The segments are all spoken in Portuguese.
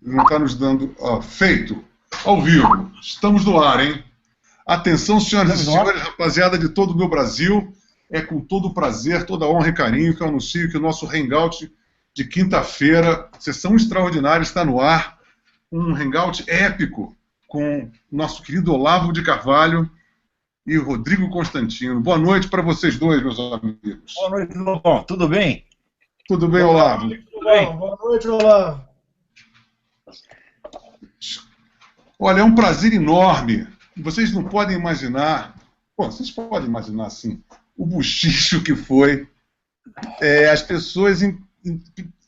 Não está nos dando... feito. Ao vivo. Estamos no ar, hein? Atenção, senhoras e senhores, rapaziada de todo o meu Brasil. É com todo o prazer, toda a honra e carinho que eu anuncio que o nosso Hangout de quinta-feira, sessão extraordinária, está no ar. Um Hangout épico com o nosso querido Olavo de Carvalho e Rodrigo Constantino. Boa noite para vocês dois, meus amigos. Boa noite, Lobão. Tudo bem? Tudo bem, Olavo? Tudo bem. Boa noite, Olavo. Olha, é um prazer enorme. Vocês não podem imaginar... Bom, vocês podem imaginar, sim, o buchicho que foi as pessoas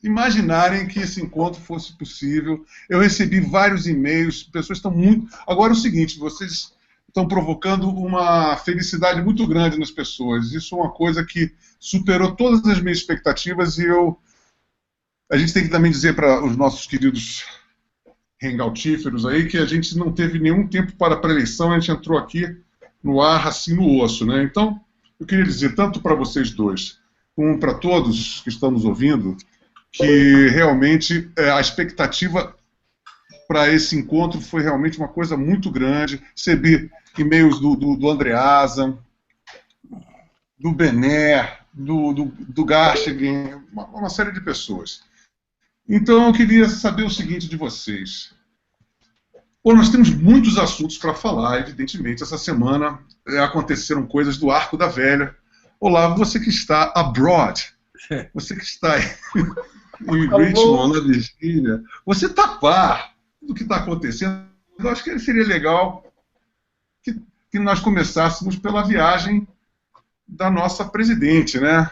imaginarem que esse encontro fosse possível. Eu recebi vários e-mails, pessoas estão muito... Agora é o seguinte, vocês estão provocando uma felicidade muito grande nas pessoas. Isso é uma coisa que superou todas as minhas expectativas e a gente tem que também dizer para os nossos queridos hangoutíferos aí que a gente não teve nenhum tempo para a pré-eleição, a gente entrou aqui no ar, assim, no osso, né? Então, eu queria dizer, tanto para vocês dois, como para todos que estão nos ouvindo, que realmente a expectativa para esse encontro foi realmente uma coisa muito grande. Recebi e-mails do Andreasa, do Bené, do Garcheguen, uma série de pessoas. Então, eu queria saber o seguinte de vocês. Bom, nós temos muitos assuntos para falar, evidentemente. Essa semana aconteceram coisas do Arco da Velha. Olá, você que está abroad, você que está em Richmond, na Virgínia, você está a par do que está acontecendo. Eu acho que seria legal que nós começássemos pela viagem da nossa presidente, né?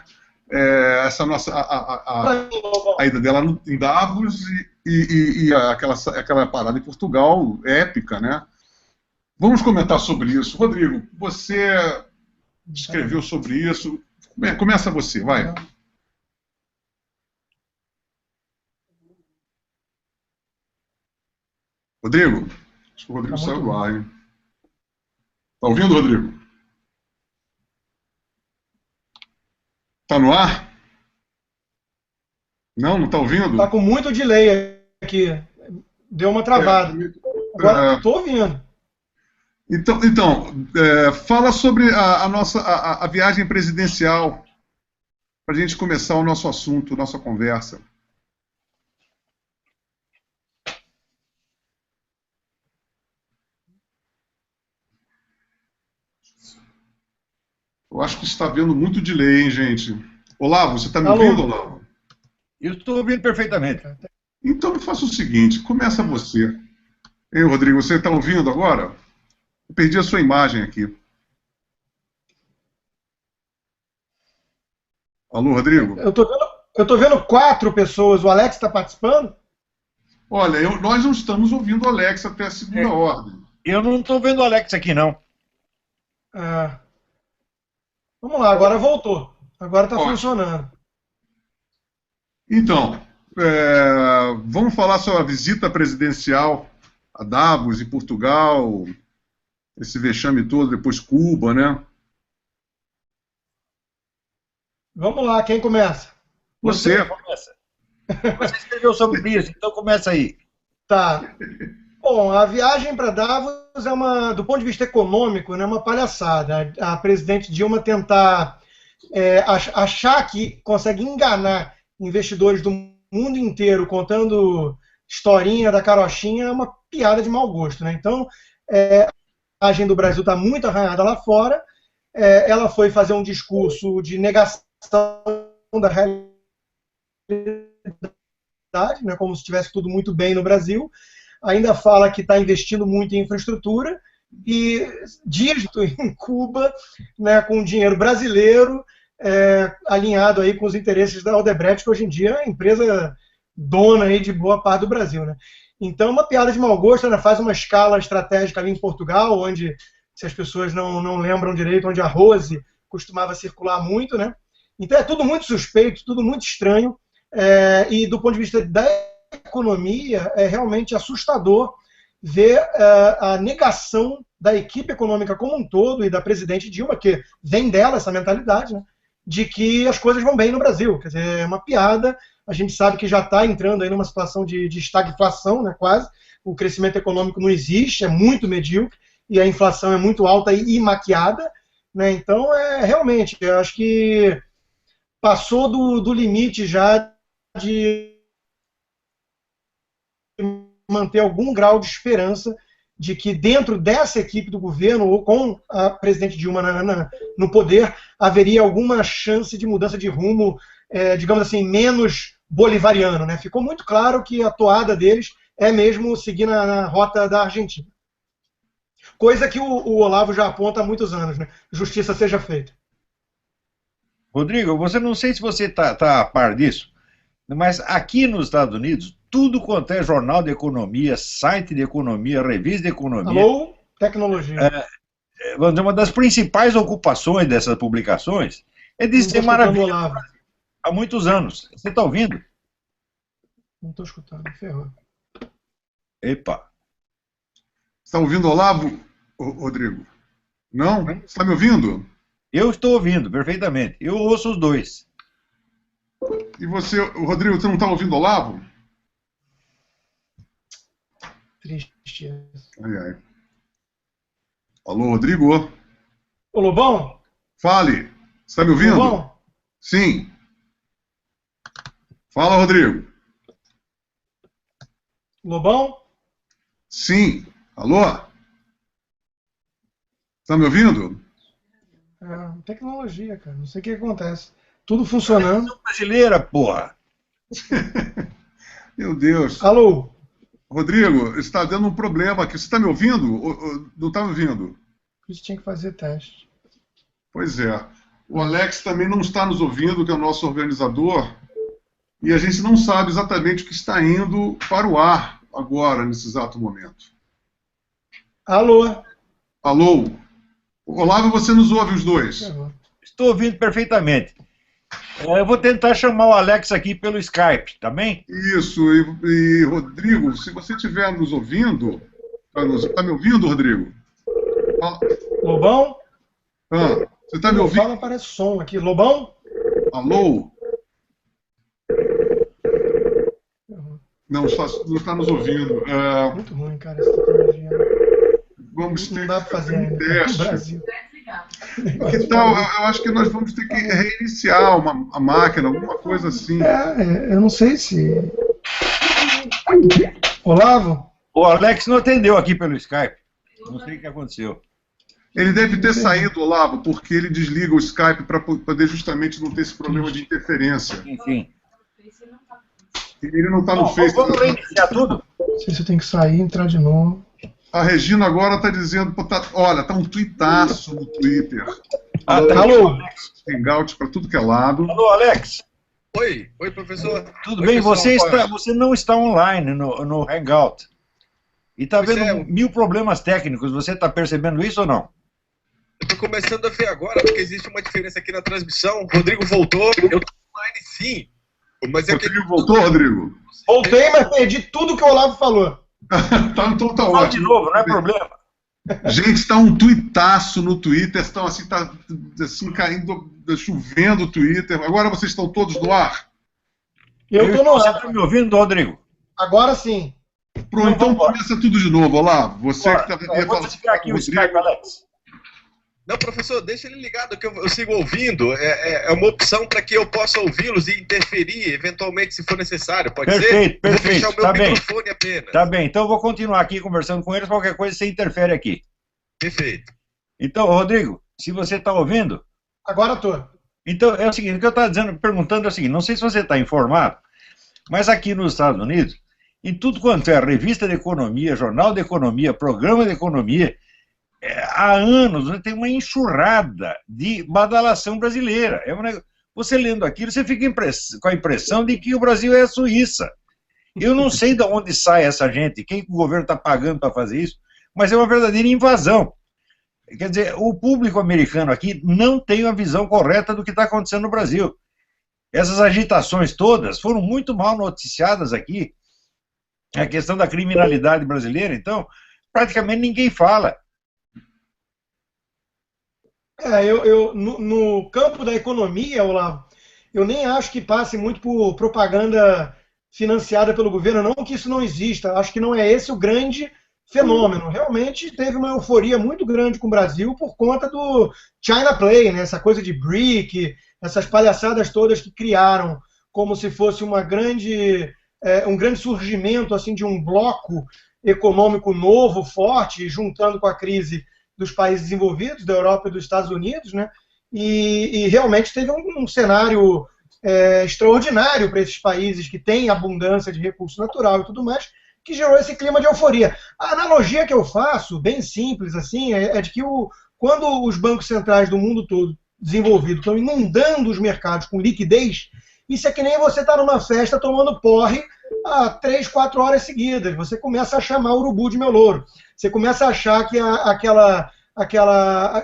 Essa nossa a ida dela em Davos e aquela parada em Portugal épica, né? Vamos comentar sobre isso. Rodrigo, você escreveu sobre isso. Começa você, vai. Rodrigo? Acho que o Rodrigo saiu do ar, hein? Tá ouvindo, Rodrigo? Tá no ar? Não tá ouvindo? Tá com muito delay aqui. Deu uma travada. Agora tô ouvindo. Então fala sobre a viagem presidencial para a gente começar o nosso assunto, nossa conversa. Eu acho que está havendo muito delay, hein, gente? Olavo, você está me ouvindo, Olavo? Eu estou ouvindo perfeitamente. Então, faça o seguinte, começa você. Ei, Rodrigo, você está ouvindo agora? Eu perdi a sua imagem aqui. Alô, Rodrigo? Eu tô vendo 4 pessoas. O Alex está participando? Olha, nós não estamos ouvindo o Alex até a segunda ordem. Eu não estou vendo o Alex aqui, não. Vamos lá, agora voltou. Agora está funcionando. Então, vamos falar sobre a visita presidencial a Davos, em Portugal, esse vexame todo, depois Cuba, né? Vamos lá, quem começa? Você começa. Você escreveu sobre isso, então começa aí. Tá. Bom, a viagem para Davos é do ponto de vista econômico, né, uma palhaçada. A presidente Dilma tentar achar que consegue enganar investidores do mundo inteiro contando historinha da carochinha é uma piada de mau gosto, né? Então, a viagem do Brasil está muito arranhada lá fora. Ela foi fazer um discurso de negação da realidade, né, como se estivesse tudo muito bem no Brasil. Ainda fala que está investindo muito em infraestrutura e dígito em Cuba, né, com dinheiro brasileiro, alinhado aí com os interesses da Odebrecht, que hoje em dia é a empresa dona aí de boa parte do Brasil, né? Então, uma piada de mau gosto, né, faz uma escala estratégica ali em Portugal, onde, se as pessoas não lembram direito, onde a Rose costumava circular muito, né? Então é tudo muito suspeito, tudo muito estranho, e do ponto de vista da economia, é realmente assustador ver a negação da equipe econômica como um todo e da presidente Dilma, que vem dela essa mentalidade, né, de que as coisas vão bem no Brasil. Quer dizer, é uma piada. A gente sabe que já está entrando aí numa situação de estagflação, né, quase. O crescimento econômico não existe, é muito medíocre, e a inflação é muito alta e maquiada. Né? Então, realmente, eu acho que passou do limite já de manter algum grau de esperança de que dentro dessa equipe do governo, ou com a presidente Dilma no poder, haveria alguma chance de mudança de rumo, digamos assim, menos bolivariano. Né? Ficou muito claro que a toada deles é mesmo seguir na rota da Argentina. Coisa que o Olavo já aponta há muitos anos, né? Justiça seja feita. Rodrigo, você não sei se você está a par disso, mas aqui nos Estados Unidos, tudo quanto é jornal de economia, site de economia, revista de economia... Alô? Tecnologia. Vamos dizer, uma das principais ocupações dessas publicações é dizer maravilha há muitos anos. Você está ouvindo? Não estou escutando, ferrou. Epa. Está ouvindo o Olavo, Rodrigo? Não? Você está me ouvindo? Eu estou ouvindo, perfeitamente. Eu ouço os dois. E você, Rodrigo, você não está ouvindo o Olavo? Triste. Ai, ai. Alô, Rodrigo? Ô, Lobão? Fale. Você está me ouvindo? Lobão? Sim. Fala, Rodrigo. Lobão? Sim. Alô? Está me ouvindo? Tecnologia, cara. Não sei o que acontece. Tudo funcionando. Brasileira, porra. Meu Deus. Alô? Rodrigo, está dando um problema aqui. Você está me ouvindo? Ou não está me ouvindo? Isso tinha que fazer teste. Pois é. O Alex também não está nos ouvindo, que é o nosso organizador. E a gente não sabe exatamente o que está indo para o ar agora, nesse exato momento. Alô? Alô? Olavo, você nos ouve os dois? Estou ouvindo perfeitamente. Eu vou tentar chamar o Alex aqui pelo Skype, tá bem? Isso. E Rodrigo, se você estiver nos ouvindo... Está me ouvindo, Rodrigo? Fala. Lobão? Você está me ouvindo? Fala, parece som aqui. Lobão? Alô? Não está nos ouvindo. Muito ruim, cara, essa tecnologia. Vamos ter não dá para fazer um teste. no Brasil. Que tal? Eu acho que nós vamos ter que reiniciar a máquina, alguma coisa assim. Eu não sei se... Olavo? O Alex não atendeu aqui pelo Skype. Não sei o que aconteceu. Ele deve ter saído, Olavo, porque ele desliga o Skype para poder justamente não ter esse problema de interferência. Enfim. Ele não está no Face. Vamos reiniciar tudo? Não sei se eu tenho que sair e entrar de novo. A Regina agora está dizendo, olha, está um tuitaço no Twitter. Tá. Alô? Hangout para tudo que é lado. Alô, Alex. Oi, professor. Tudo bem? Você não está online no Hangout. E está vendo 1000 problemas técnicos. Você está percebendo isso ou não? Eu estou começando a ver agora, porque existe uma diferença aqui na transmissão. O Rodrigo voltou, eu estou online sim. Mas Rodrigo voltou, Rodrigo? Voltei, mas perdi tudo que o Olavo falou. Então tá Fala ótimo. de novo, não é problema. Gente, está um tuitaço no Twitter, estão assim, tá assim caindo, chovendo o Twitter. Agora vocês estão todos no ar? Eu estou no Você ar. está me ouvindo, Rodrigo? Agora sim. Pronto, então começa tudo de novo, Olavo. Você Bora. que Eu vou desligar aqui o Skype, Alex. Não, professor, deixa ele ligado que eu sigo ouvindo. É uma opção para que eu possa ouvi-los e interferir, eventualmente, se for necessário. Pode ser? Perfeito. Eu vou fechar o meu Tá microfone apenas. Tá bem, então eu vou continuar aqui conversando com eles. Qualquer coisa você interfere aqui. Perfeito. Então, Rodrigo, se você está ouvindo... Agora estou. Então, é o seguinte, o que eu estava perguntando é o seguinte, não sei se você está informado, mas aqui nos Estados Unidos, em tudo quanto é revista de economia, jornal de economia, programa de economia, há anos tem uma enxurrada de badalação brasileira. Você lendo aquilo, você fica com a impressão de que o Brasil é a Suíça. Eu não sei de onde sai essa gente, quem o governo está pagando para fazer isso, mas é uma verdadeira invasão. Quer dizer, o público americano aqui não tem uma visão correta do que está acontecendo no Brasil. Essas agitações todas foram muito mal noticiadas aqui. A questão da criminalidade brasileira, então, praticamente ninguém fala. No campo da economia, Olavo, Eu nem acho que passe muito por propaganda financiada pelo governo, não que isso não exista. Acho que não é esse o grande fenômeno. Realmente teve uma euforia muito grande com o Brasil por conta do China Play, né? Essa coisa de BRIC, essas palhaçadas todas que criaram como se fosse um grande surgimento assim, de um bloco econômico novo, forte, juntando com a crise dos países desenvolvidos, da Europa e dos Estados Unidos, né? E realmente teve um cenário extraordinário para esses países que têm abundância de recurso natural e tudo mais, que gerou esse clima de euforia. A analogia que eu faço, bem simples assim, é de que quando os bancos centrais do mundo todo desenvolvido estão inundando os mercados com liquidez, isso é que nem você estar numa festa tomando porre há 3, 4 horas seguidas. Você começa a chamar urubu de meu louro. Você começa a achar que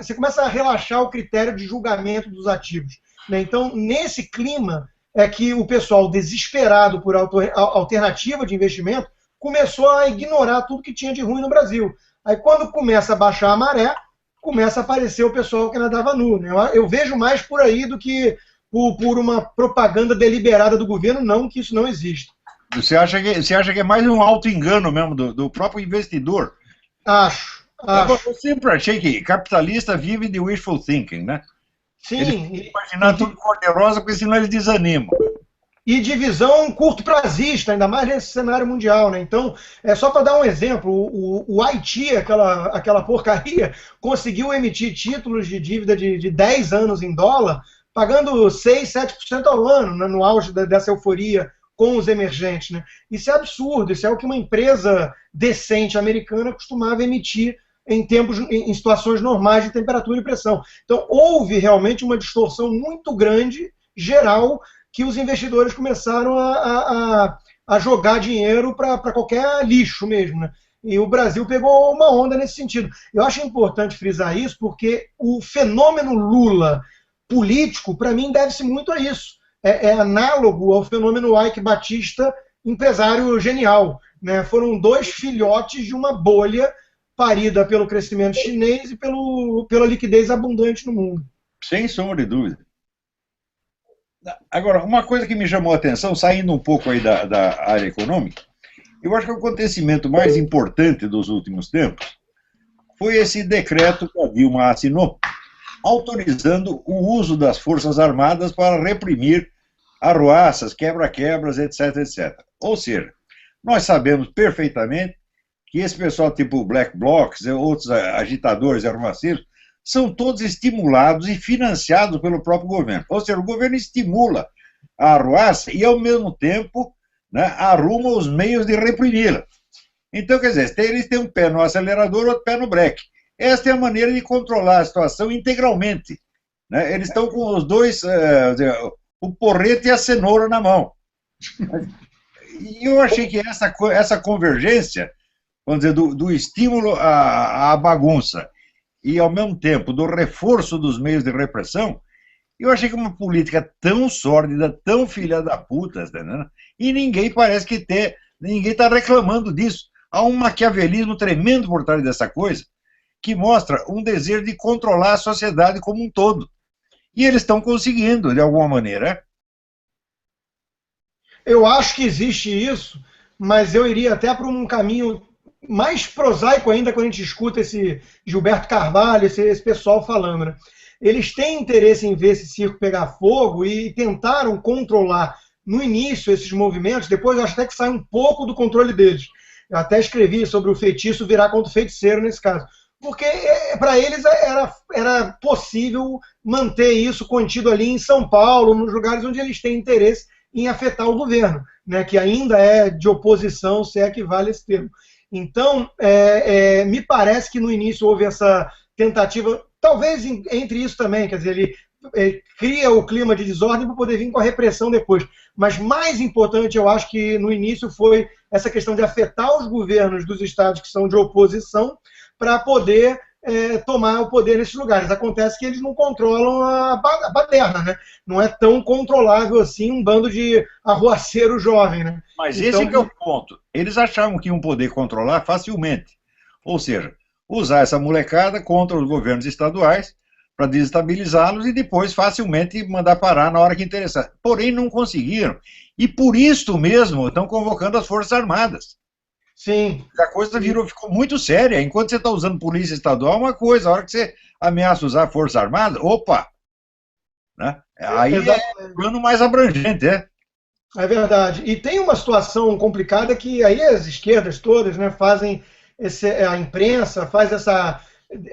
você começa a relaxar o critério de julgamento dos ativos, né? Então, nesse clima, é que o pessoal desesperado por alternativa de investimento começou a ignorar tudo que tinha de ruim no Brasil. Aí, quando começa a baixar a maré, começa a aparecer o pessoal que nadava nu, né? Eu vejo mais por aí do que por uma propaganda deliberada do governo, não que isso não existe. Você acha que é mais um auto-engano mesmo do próprio investidor? Acho. Eu sempre achei que capitalista vive de wishful thinking, né? Sim. Eles imaginar tudo cor-de-rosa, porque senão eles desanimam. E de visão curto-prazista, ainda mais nesse cenário mundial, né? Então, só para dar um exemplo, o Haiti, aquela porcaria, conseguiu emitir títulos de dívida de 10 anos em dólar, pagando 6, 7% ao ano, né, no auge dessa euforia com os emergentes, né? Isso é absurdo, isso é o que uma empresa decente americana costumava emitir em situações normais de temperatura e pressão. Então, houve realmente uma distorção muito grande, geral, que os investidores começaram a jogar dinheiro para qualquer lixo mesmo, né? E o Brasil pegou uma onda nesse sentido. Eu acho importante frisar isso, porque o fenômeno Lula político, para mim, deve-se muito a isso. É análogo ao fenômeno Ike Batista, empresário genial, né? Foram 2 filhotes de uma bolha parida pelo crescimento chinês e pela liquidez abundante no mundo. Sem sombra de dúvida. Agora, uma coisa que me chamou a atenção, saindo um pouco aí da área econômica, eu acho que o acontecimento mais importante dos últimos tempos foi esse decreto que a Dilma assinou, autorizando o uso das Forças Armadas para reprimir arruaças, quebra-quebras, etc, etc. Ou seja, nós sabemos perfeitamente que esse pessoal tipo Black Blocs e outros agitadores e arruaceiros são todos estimulados e financiados pelo próprio governo. Ou seja, o governo estimula a arruaça e, ao mesmo tempo, né, arruma os meios de reprimi-la. Então, quer dizer, eles têm um pé no acelerador e outro pé no breque. Esta é a maneira de controlar a situação integralmente, né? Eles estão com os dois, o porrete e a cenoura na mão. E eu achei que essa convergência, vamos dizer, do estímulo à bagunça e, ao mesmo tempo, do reforço dos meios de repressão, eu achei que uma política tão sórdida, tão filha da puta, entendeu? E ninguém parece que ninguém está reclamando disso. Há um maquiavelismo tremendo por trás dessa coisa, que mostra um desejo de controlar a sociedade como um todo. E eles estão conseguindo, de alguma maneira. Eu acho que existe isso, mas eu iria até para um caminho mais prosaico ainda quando a gente escuta esse Gilberto Carvalho, esse pessoal falando, né? Eles têm interesse em ver esse circo pegar fogo e tentaram controlar no início esses movimentos, depois eu acho até que sai um pouco do controle deles. Eu até escrevi sobre o feitiço virar contra o feiticeiro nesse caso. Porque para eles era possível manter isso contido ali em São Paulo, nos lugares onde eles têm interesse em afetar o governo, né, que ainda é de oposição, se é que vale esse termo. Então, me parece que no início houve essa tentativa, talvez entre isso também, quer dizer, ele cria o clima de desordem para poder vir com a repressão depois. Mas mais importante, eu acho que no início foi essa questão de afetar os governos dos estados que são de oposição para poder tomar o poder nesses lugares. Acontece que eles não controlam a baderna, né? Não é tão controlável assim um bando de arruaceiro jovem, né? Mas então, esse é o ponto. Eles achavam que iam poder controlar facilmente. Ou seja, usar essa molecada contra os governos estaduais para desestabilizá-los e depois facilmente mandar parar na hora que interessar. Porém, não conseguiram. E por isso mesmo estão convocando as Forças Armadas. Sim. A coisa ficou muito séria. Enquanto você está usando polícia estadual, é uma coisa. A hora que você ameaça usar a Força Armada, opa! Né? Aí é um plano mais abrangente, É verdade. E tem uma situação complicada que aí as esquerdas todas, né, fazem a imprensa faz essa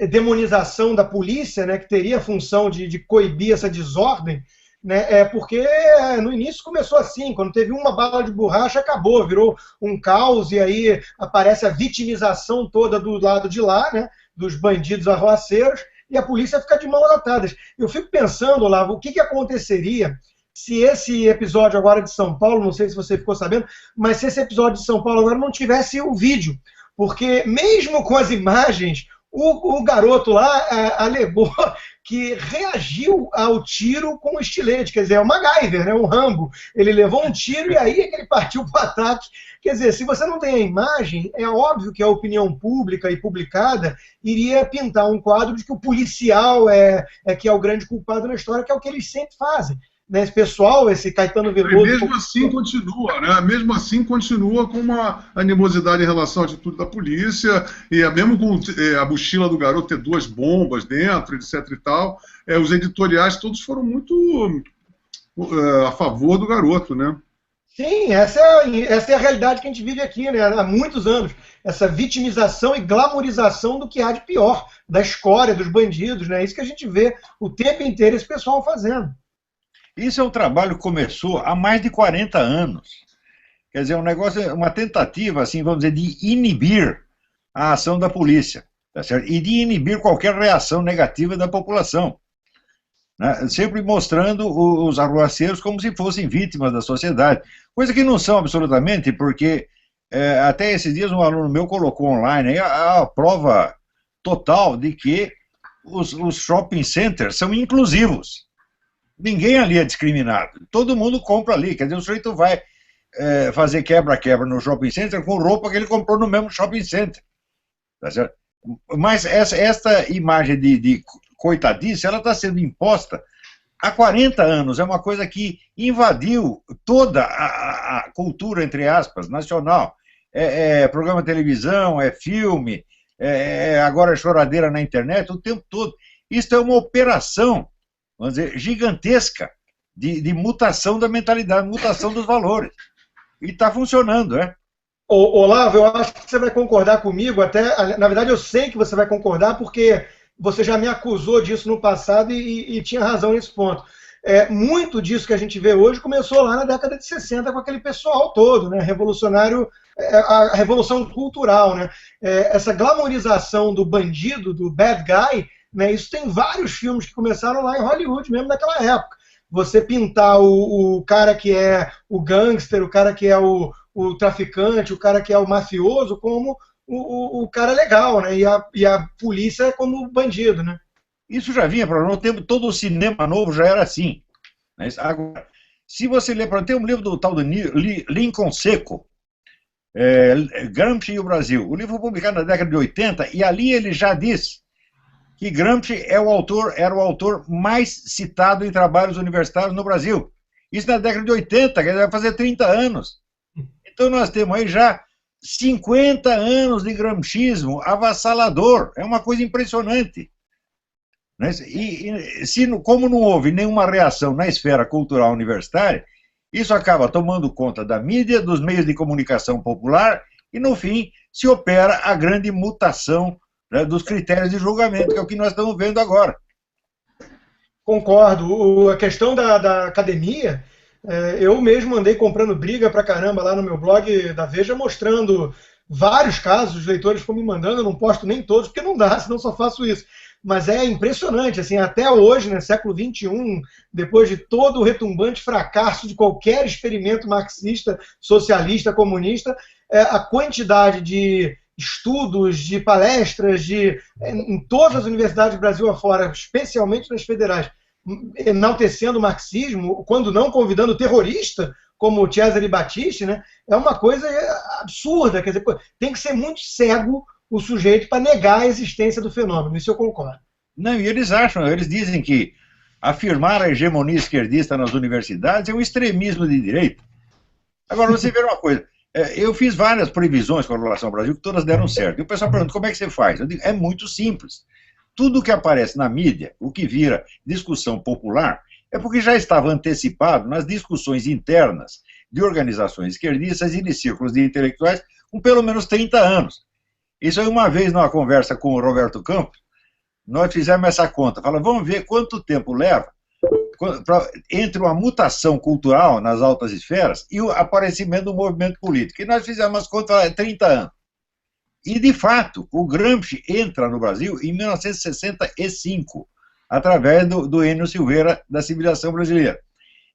demonização da polícia, né, que teria a função de coibir essa desordem, né, porque no início começou assim, quando teve uma bala de borracha, acabou, virou um caos, e aí aparece a vitimização toda do lado de lá, né, dos bandidos arruaceiros, e a polícia fica de mãos atadas. Eu fico pensando, Olavo, o que aconteceria se esse episódio agora de São Paulo, não sei se você ficou sabendo, mas se esse episódio de São Paulo agora não tivesse o vídeo, porque mesmo com as imagens, o garoto lá alegou que reagiu ao tiro com estilete, quer dizer, é o MacGyver, né, o Rambo. Ele levou um tiro e aí é que ele partiu para o ataque. Quer dizer, se você não tem a imagem, é óbvio que a opinião pública e publicada iria pintar um quadro de que o policial que é o grande culpado na história, que é o que eles sempre fazem. Né, esse pessoal, esse Caetano Veloso... E mesmo assim continua, né? Mesmo assim continua com uma animosidade em relação à atitude da polícia, e mesmo com a mochila do garoto ter 2 bombas dentro, etc e tal, os editoriais todos foram muito a favor do garoto, né? Sim, essa é a realidade que a gente vive aqui, né, há muitos anos. Essa vitimização e glamorização do que há de pior, da escória, dos bandidos, né? Isso que a gente vê o tempo inteiro esse pessoal fazendo. Isso é um trabalho que começou há mais de 40 anos. Quer dizer, um negócio, uma tentativa, assim, vamos dizer, de inibir a ação da polícia, tá certo? E de inibir qualquer reação negativa da população. Né? Sempre mostrando os arruaceiros como se fossem vítimas da sociedade. Coisa que não são absolutamente, porque até esses dias um aluno meu colocou online aí a prova total de que os shopping centers são inclusivos. Ninguém ali é discriminado. Todo mundo compra ali. Quer dizer, o sujeito vai fazer quebra-quebra no shopping center com roupa que ele comprou no mesmo shopping center. Tá certo? Mas esta imagem de coitadice, ela está sendo imposta há 40 anos. É uma coisa que invadiu toda a cultura, entre aspas, nacional. Programa de televisão, filme, agora choradeira na internet, o tempo todo. Isso é uma operação, vamos dizer, gigantesca de mutação da mentalidade, mutação dos valores. E está funcionando, Olavo, eu acho que você vai concordar comigo, até, na verdade eu sei que você vai concordar, porque você já me acusou disso no passado e tinha razão nesse ponto. Muito disso que a gente vê hoje começou lá na década de 60 com aquele pessoal todo, né, revolucionário, a revolução cultural, né, essa glamorização do bandido, do bad guy, né, isso tem vários filmes que começaram lá em Hollywood mesmo naquela época. Você pintar o cara que é o gangster, o cara que é o traficante, o cara que é o mafioso como o cara legal, né? E a polícia como bandido, né? Isso já vinha para nós, todo o cinema novo já era assim. Né? Agora, se você ler, tem um livro do tal de Lincoln Seco, Gramsci e o Brasil. O livro foi publicado na década de 80 e ali ele já diz que Gramsci era o autor mais citado em trabalhos universitários no Brasil. Isso na década de 80, quer dizer, vai fazer 30 anos. Então nós temos aí já 50 anos de gramscismo avassalador. É uma coisa impressionante. Né? Como não houve nenhuma reação na esfera cultural universitária, isso acaba tomando conta da mídia, dos meios de comunicação popular, e no fim se opera a grande mutação, né, dos critérios de julgamento, que é o que nós estamos vendo agora. Concordo. A questão da academia, eu mesmo andei comprando briga pra caramba lá no meu blog da Veja, mostrando vários casos, os leitores foram me mandando, eu não posto nem todos, porque não dá, senão só faço isso. Mas é impressionante, assim, até hoje, né, século XXI, depois de todo o retumbante fracasso de qualquer experimento marxista, socialista, comunista, a quantidade de estudos, de palestras, em todas as universidades do Brasil afora, especialmente nas federais, enaltecendo o marxismo, quando não convidando o terrorista, como o Cesare Battisti, né, é uma coisa absurda. Quer dizer, tem que ser muito cego o sujeito para negar a existência do fenômeno, isso eu concordo. Não, e eles dizem que afirmar a hegemonia esquerdista nas universidades é um extremismo de direita. Agora, você vê uma coisa, eu fiz várias previsões com relação ao Brasil, que todas deram certo. E o pessoal pergunta, como é que você faz? Eu digo, é muito simples. Tudo que aparece na mídia, o que vira discussão popular, é porque já estava antecipado nas discussões internas de organizações esquerdistas e de círculos de intelectuais com pelo menos 30 anos. Isso aí, uma vez, numa conversa com o Roberto Campos, nós fizemos essa conta. Fala, vamos ver quanto tempo leva entre uma mutação cultural nas altas esferas e o aparecimento do movimento político. E nós fizemos as contas, 30 anos. E, de fato, o Gramsci entra no Brasil em 1965, através do Enio Silveira, da civilização brasileira.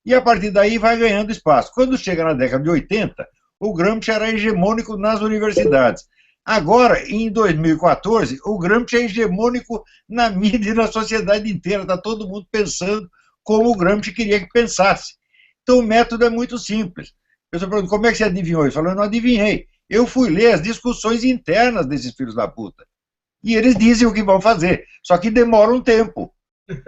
E, a partir daí, vai ganhando espaço. Quando chega na década de 80, o Gramsci era hegemônico nas universidades. Agora, em 2014, o Gramsci é hegemônico na mídia e na sociedade inteira. Está todo mundo pensando como o Gramsci queria que pensasse. Então, o método é muito simples. A pessoa pergunta, como é que você adivinhou? Ele falou, eu não adivinhei. Eu fui ler as discussões internas desses filhos da puta. E eles dizem o que vão fazer. Só que demora um tempo.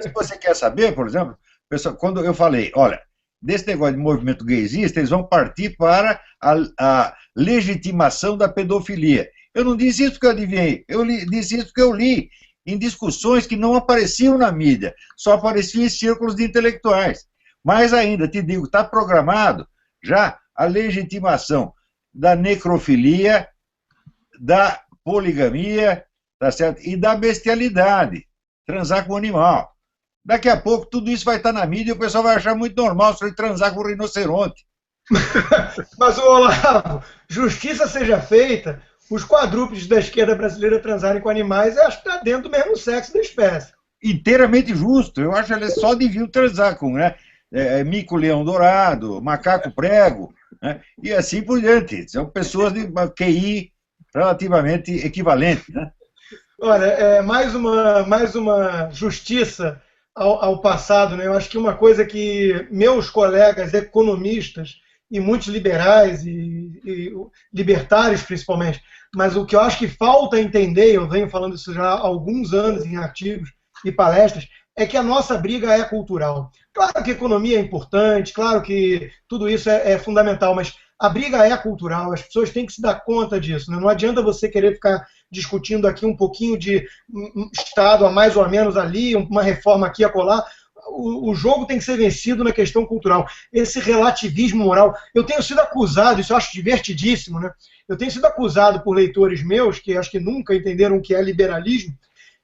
Se você quer saber, por exemplo, pessoal, quando eu falei, olha, desse negócio de movimento gaysista, eles vão partir para a legitimação da pedofilia. Eu não disse isso porque eu adivinhei. Disse isso porque eu li em discussões que não apareciam na mídia, só apareciam em círculos de intelectuais. Mais ainda, te digo, está programado já a legitimação da necrofilia, da poligamia, tá certo? E da bestialidade, transar com animal. Daqui a pouco tudo isso vai estar na mídia e o pessoal vai achar muito normal se ele transar com o rinoceronte. Mas, Olavo, justiça seja feita, os quadrúpedes da esquerda brasileira transarem com animais, eu acho que está dentro do mesmo sexo da espécie. Inteiramente justo. Eu acho que eles só deviam transar com, né, mico-leão dourado, macaco prego, né, e assim por diante. São pessoas de QI relativamente equivalente, né? Olha, mais uma justiça ao passado, né? Eu acho que uma coisa que meus colegas economistas e muitos liberais e libertários principalmente, mas o que eu acho que falta entender, eu venho falando isso já há alguns anos em artigos e palestras, é que a nossa briga é cultural. Claro que a economia é importante, claro que tudo isso é fundamental, mas a briga é cultural, as pessoas têm que se dar conta disso, né? Não adianta você querer ficar discutindo aqui um pouquinho de Estado a mais ou a menos ali, uma reforma aqui a colar. O jogo tem que ser vencido na questão cultural. Esse relativismo moral. Eu tenho sido acusado, isso eu acho divertidíssimo, né? Eu tenho sido acusado por leitores meus, que acho que nunca entenderam o que é liberalismo,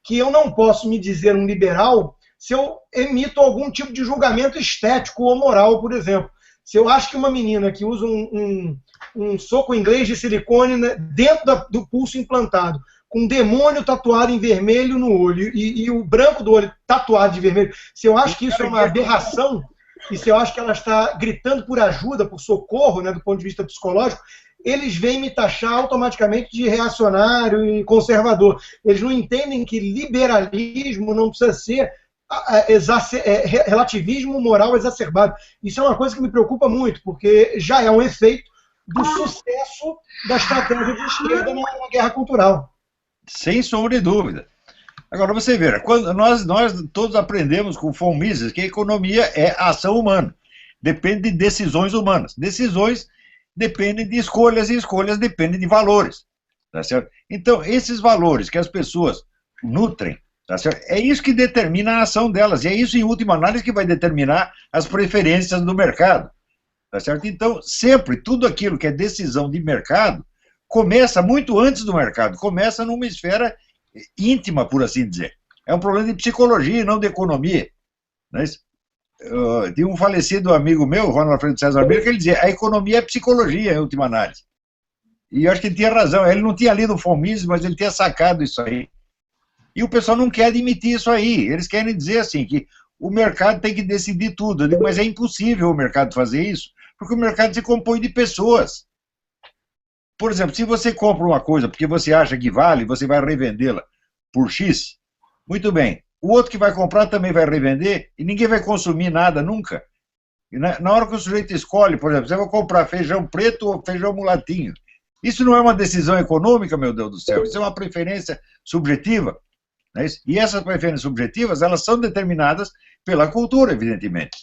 que eu não posso me dizer um liberal se eu emito algum tipo de julgamento estético ou moral, por exemplo. Se eu acho que uma menina que usa um soco inglês de silicone, né, dentro do pulso implantado, com um demônio tatuado em vermelho no olho e o branco do olho tatuado de vermelho, se eu acho que isso é uma aberração, e se eu acho que ela está gritando por ajuda, por socorro, né, do ponto de vista psicológico, eles vêm me taxar automaticamente de reacionário e conservador. Eles não entendem que liberalismo não precisa ser relativismo moral exacerbado. Isso é uma coisa que me preocupa muito, porque já é um efeito do sucesso da estratégia de esquerda na guerra cultural. Sem sombra de dúvida. Agora, você vê, quando nós todos aprendemos com von Mises que a economia é a ação humana. Depende de decisões humanas. Decisões dependem de escolhas, e escolhas dependem de valores. Tá certo? Então, esses valores que as pessoas nutrem, tá certo? É isso que determina a ação delas. E é isso, em última análise, que vai determinar as preferências do mercado. Tá certo? Então, sempre, tudo aquilo que é decisão de mercado começa muito antes do mercado, começa numa esfera íntima, por assim dizer. É um problema de psicologia e não de economia. Não é isso? Tinha um falecido amigo meu, Ronald Alfredo César Miller, que ele dizia, a economia é psicologia, em última análise. E eu acho que ele tinha razão, ele não tinha lido o von Mises, mas ele tinha sacado isso aí. E o pessoal não quer admitir isso aí, eles querem dizer assim, que o mercado tem que decidir tudo. Eu digo, mas é impossível o mercado fazer isso, porque o mercado se compõe de pessoas. Por exemplo, se você compra uma coisa porque você acha que vale, você vai revendê-la por X, muito bem. O outro que vai comprar também vai revender e ninguém vai consumir nada nunca. E na hora que o sujeito escolhe, por exemplo, você vai comprar feijão preto ou feijão mulatinho. Isso não é uma decisão econômica, meu Deus do céu, isso é uma preferência subjetiva. Não é isso? E essas preferências subjetivas, elas são determinadas pela cultura, evidentemente.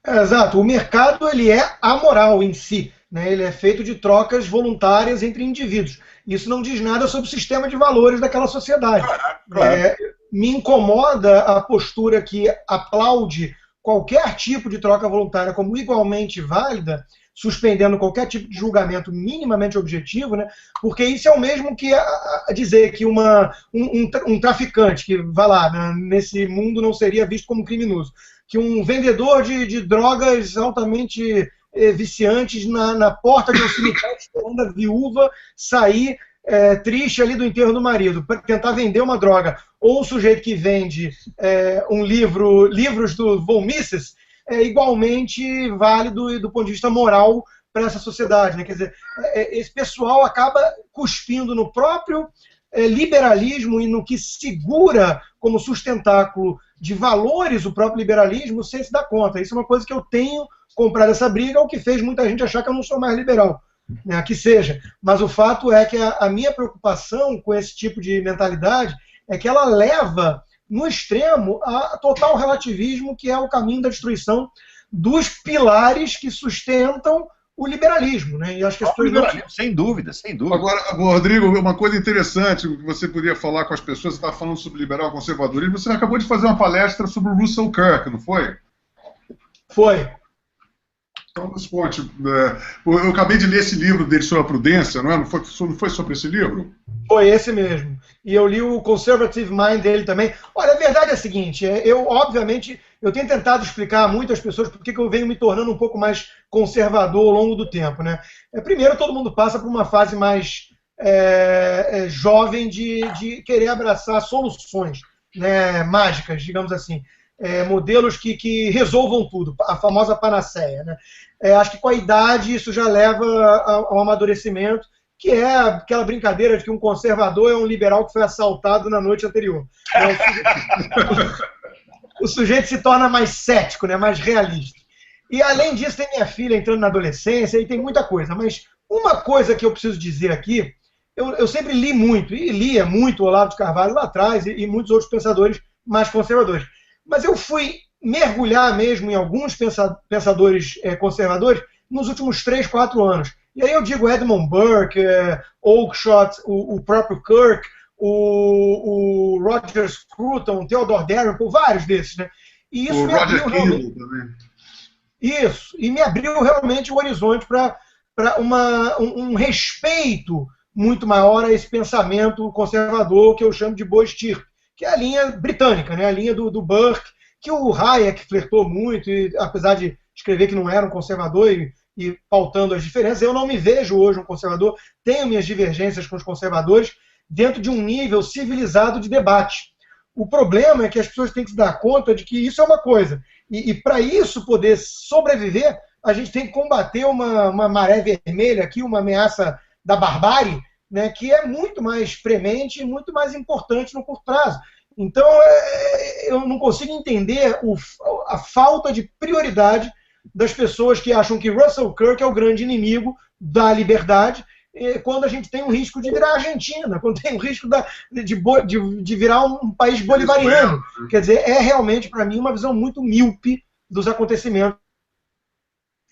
Exato. O mercado ele é amoral em si, né? Ele é feito de trocas voluntárias entre indivíduos. Isso não diz nada sobre o sistema de valores daquela sociedade. Claro. Me incomoda a postura que aplaude qualquer tipo de troca voluntária como igualmente válida, suspendendo qualquer tipo de julgamento minimamente objetivo, né? Porque isso é o mesmo que dizer que um traficante que, vai lá, né, nesse mundo não seria visto como criminoso, que um vendedor de drogas altamente viciantes na porta de um cemitério esperando a viúva sair triste ali do enterro do marido, para tentar vender uma droga, ou o sujeito que vende livros do Von Mises, é igualmente válido do ponto de vista moral para essa sociedade, né? Quer dizer, esse pessoal acaba cuspindo no próprio liberalismo e no que segura como sustentáculo de valores o próprio liberalismo sem se dar conta. Isso é uma coisa que eu tenho comprado essa briga, o que fez muita gente achar que eu não sou mais liberal. Né, que seja, mas o fato é que a minha preocupação com esse tipo de mentalidade é que ela leva no extremo a total relativismo, que é o caminho da destruição dos pilares que sustentam o liberalismo, né? E acho que as pessoas não... Sem dúvida, sem dúvida. Agora, Rodrigo, uma coisa interessante que você podia falar com as pessoas, você estava falando sobre liberal conservadorismo, você acabou de fazer uma palestra sobre o Russell Kirk, não foi? Foi. Então, responde. Eu acabei de ler esse livro dele sobre a prudência, não é? Não foi sobre esse livro? Foi esse mesmo. E eu li o Conservative Mind dele também. Olha, a verdade é a seguinte, obviamente, eu tenho tentado explicar a muitas pessoas por que eu venho me tornando um pouco mais conservador ao longo do tempo, né? Primeiro, todo mundo passa por uma fase mais jovem de querer abraçar soluções, né, mágicas, digamos assim. Modelos que resolvam tudo, a famosa panaceia, né? Acho que com a idade isso já leva ao amadurecimento, que é aquela brincadeira de que um conservador é um liberal que foi assaltado na noite anterior. O sujeito se torna mais cético, né, mais realista. E além disso tem minha filha entrando na adolescência e tem muita coisa, mas uma coisa que eu preciso dizer aqui, eu sempre li muito, e lia muito o Olavo de Carvalho lá atrás e muitos outros pensadores mais conservadores. Mas eu fui mergulhar mesmo em alguns pensadores conservadores nos últimos 3, 4 anos. E aí eu digo Edmund Burke, Oakeshott, o próprio Kirk, o Roger Scruton, Theodore Dalrymple, vários desses, né? E isso o Roger Kimball também. Isso, e me abriu realmente o horizonte para um respeito muito maior a esse pensamento conservador que eu chamo de boa estirpe, que é a linha britânica, né? A linha do Burke, que o Hayek flertou muito, e, apesar de escrever que não era um conservador e pautando as diferenças, eu não me vejo hoje um conservador, tenho minhas divergências com os conservadores dentro de um nível civilizado de debate. O problema é que as pessoas têm que se dar conta de que isso é uma coisa, e para isso poder sobreviver, a gente tem que combater uma maré vermelha aqui, uma ameaça da barbárie, né, que é muito mais premente e muito mais importante no curto prazo. Então, eu não consigo entender a falta de prioridade das pessoas que acham que Russell Kirk é o grande inimigo da liberdade, quando a gente tem um risco de virar Argentina, quando tem um risco de virar um país bolivariano. Quer dizer, é realmente, para mim, uma visão muito míope dos acontecimentos.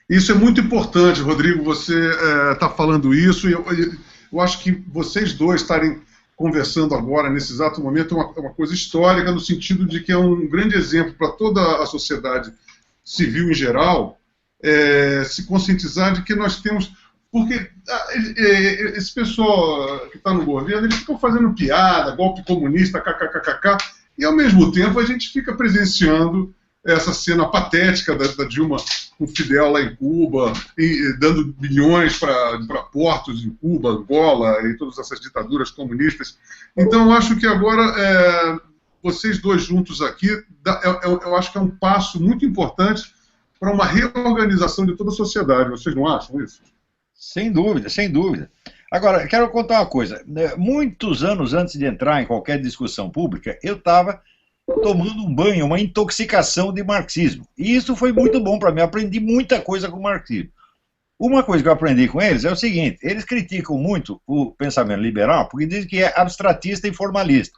Isso é muito importante, Rodrigo, você está falando isso, e eu acho que vocês dois estarem conversando agora, nesse exato momento, é uma coisa histórica, no sentido de que é um grande exemplo para toda a sociedade civil em geral, se conscientizar de que nós temos... Porque esse pessoal que está no governo, eles ficam fazendo piada, golpe comunista, kkkk, e ao mesmo tempo a gente fica presenciando essa cena patética da Dilma com Fidel lá em Cuba, dando bilhões para portos em Cuba, Angola e todas essas ditaduras comunistas. Então eu acho que agora vocês dois juntos aqui, eu acho que é um passo muito importante para uma reorganização de toda a sociedade. Vocês não acham isso? Sem dúvida, sem dúvida. Agora, quero contar uma coisa. Muitos anos antes de entrar em qualquer discussão pública, eu estava tomando um banho, uma intoxicação de marxismo. E isso foi muito bom para mim. Aprendi muita coisa com o marxismo. Uma coisa que eu aprendi com eles é o seguinte: eles criticam muito o pensamento liberal porque dizem que é abstratista e formalista.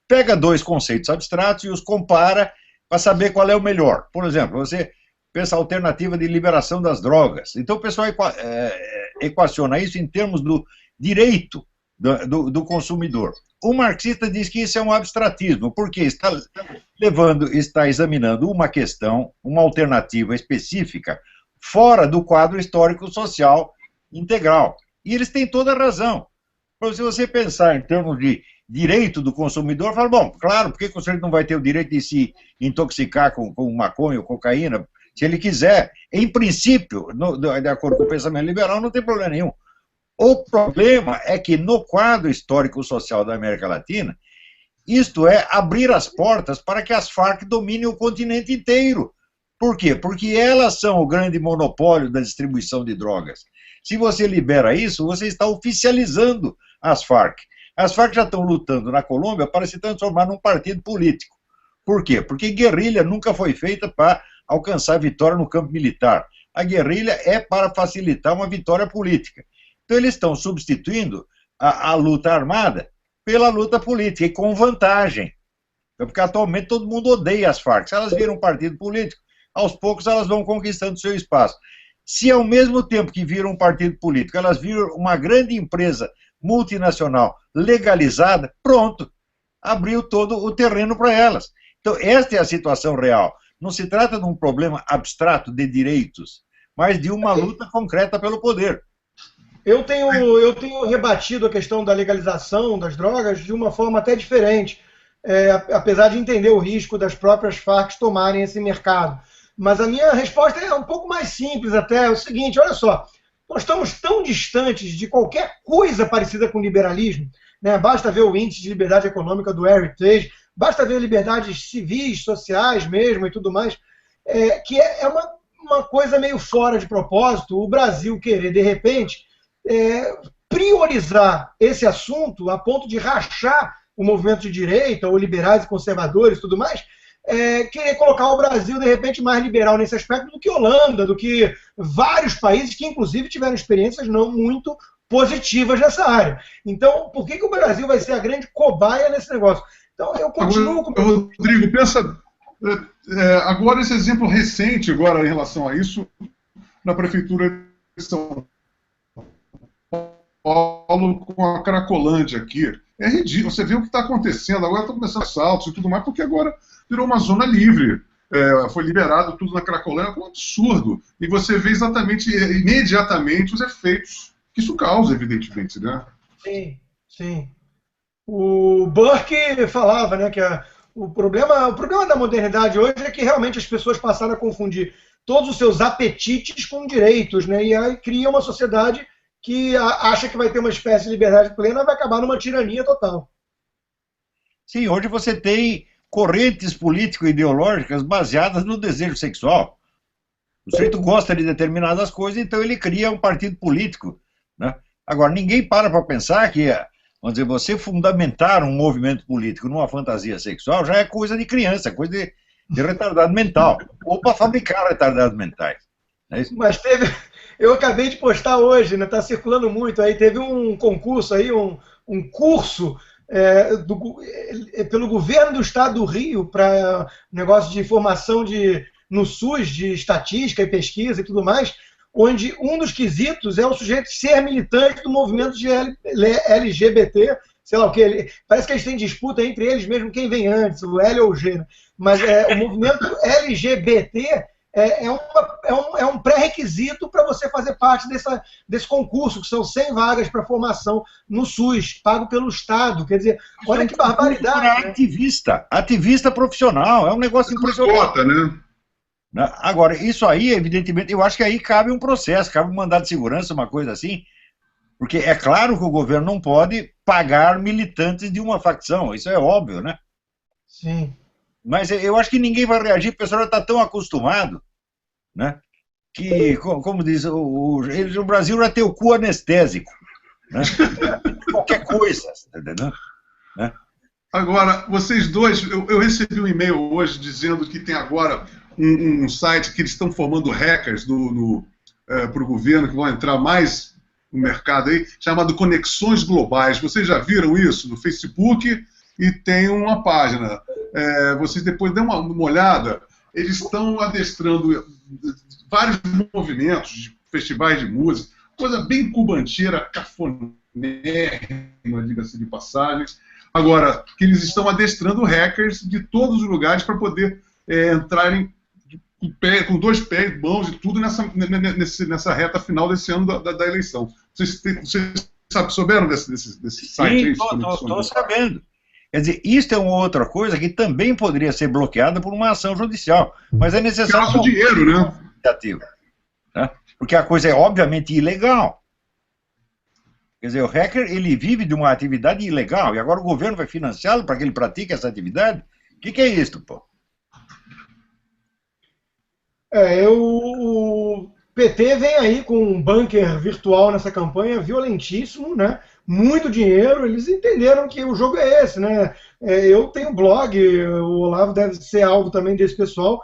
pega dois conceitos abstratos e os compara para saber qual é o melhor. Por exemplo, você pensa a alternativa de liberação das drogas. Então o pessoal equaciona isso em termos do direito do consumidor. O marxista diz que isso é um abstratismo, porque está examinando uma questão, uma alternativa específica, fora do quadro histórico-social integral. E eles têm toda a razão. Se você pensar em termos de direito do consumidor, fala, bom, claro, por que o sujeito não vai ter o direito de se intoxicar com maconha ou cocaína, se ele quiser? Em princípio, de acordo com o pensamento liberal, não tem problema nenhum. O problema é que no quadro histórico-social da América Latina, isto é abrir as portas para que as Farc dominem o continente inteiro. Por quê? Porque elas são o grande monopólio da distribuição de drogas. Se você libera isso, você está oficializando as Farc. As Farc já estão lutando na Colômbia para se transformar num partido político. Por quê? Porque guerrilha nunca foi feita para alcançar vitória no campo militar. A guerrilha é para facilitar uma vitória política. Então eles estão substituindo a luta armada pela luta política, e com vantagem. Porque atualmente todo mundo odeia as Farc. Se elas viram um partido político, aos poucos elas vão conquistando seu espaço. Se ao mesmo tempo que viram um partido político, elas viram uma grande empresa multinacional legalizada, pronto, abriu todo o terreno para elas. Então esta é a situação real. Não se trata de um problema abstrato de direitos, mas de uma luta concreta pelo poder. Eu tenho rebatido a questão da legalização das drogas de uma forma até diferente, apesar de entender o risco das próprias Farc tomarem esse mercado. Mas a minha resposta é um pouco mais simples até, é o seguinte, olha só, nós estamos tão distantes de qualquer coisa parecida com liberalismo, né? Basta ver o índice de liberdade econômica do Heritage, basta ver liberdades civis, sociais mesmo e tudo mais, que é uma coisa meio fora de propósito, o Brasil querer, de repente, priorizar esse assunto a ponto de rachar o movimento de direita, ou liberais e conservadores e tudo mais, querer colocar o Brasil, de repente, mais liberal nesse aspecto do que Holanda, do que vários países que, inclusive, tiveram experiências não muito positivas nessa área. Então, por que o Brasil vai ser a grande cobaia nesse negócio? Então, eu continuo com... Rodrigo, pensa... agora, esse exemplo recente, agora, em relação a isso, na Prefeitura de São Paulo, com a Cracolândia aqui. É ridículo. Você vê o que está acontecendo. Agora estão começando assaltos e tudo mais, porque agora virou uma zona livre. Foi liberado tudo na Cracolândia, é um absurdo. E você vê imediatamente os efeitos que isso causa, evidentemente, né? Sim, sim. O Burke falava, né, que o problema da modernidade hoje é que realmente as pessoas passaram a confundir todos os seus apetites com direitos, né? E aí cria uma sociedade que acha que vai ter uma espécie de liberdade plena, vai acabar numa tirania total. Sim, hoje você tem correntes político-ideológicas baseadas no desejo sexual. O sujeito gosta de determinadas coisas, então ele cria um partido político, né? Agora, ninguém para pensar que, vamos dizer, você fundamentar um movimento político numa fantasia sexual já é coisa de criança, coisa de retardado mental, ou para fabricar retardados mentais. É isso? Mas eu acabei de postar hoje, está circulando muito, aí teve um concurso, aí, um curso pelo governo do estado do Rio para negócio de formação no SUS, de estatística e pesquisa e tudo mais, onde um dos quesitos é o sujeito ser militante do movimento de LGBT, sei lá o que, parece que eles têm disputa entre eles mesmo, quem vem antes, o L ou o G, né? Mas o movimento LGBT é um pré-requisito para você fazer parte desse concurso, que são 100 vagas para formação no SUS, pago pelo Estado. Quer dizer, olha que barbaridade. Né? Ativista profissional, é um negócio impressionante. Cota, né? Agora, isso aí, evidentemente, eu acho que aí cabe um processo, cabe um mandado de segurança, uma coisa assim, porque é claro que o governo não pode pagar militantes de uma facção, isso é óbvio, né? Sim. Mas eu acho que ninguém vai reagir, o pessoal já está tão acostumado, né, que, como diz, o Brasil já tem o cu anestésico, né? Qualquer coisa, entendeu? Né? Agora, vocês dois, eu recebi um e-mail hoje dizendo que tem agora um site que eles estão formando hackers para o governo, que vão entrar mais no mercado aí, chamado Conexões Globais. Vocês já viram isso no Facebook? e tem uma página. Vocês depois dêem uma olhada, eles estão adestrando vários movimentos de festivais de música, coisa bem cubanteira, cafonérrima, diga-se de passagens. Agora, que eles estão adestrando hackers de todos os lugares para poder entrarem com 2 pés, mãos e tudo nessa reta final desse ano da eleição. Vocês souberam desse site? Sim, estou sabendo. Quer dizer, isto é uma outra coisa que também poderia ser bloqueada por uma ação judicial, mas é necessário... Nosso dinheiro, né? Né? Porque a coisa é obviamente ilegal. Quer dizer, o hacker, ele vive de uma atividade ilegal, e agora o governo vai financiá-lo para que ele pratique essa atividade? O que é isso, pô? O PT vem aí com um bunker virtual nessa campanha violentíssimo, né? Muito dinheiro, eles entenderam que o jogo é esse, né? Eu tenho blog, o Olavo deve ser alvo também desse pessoal,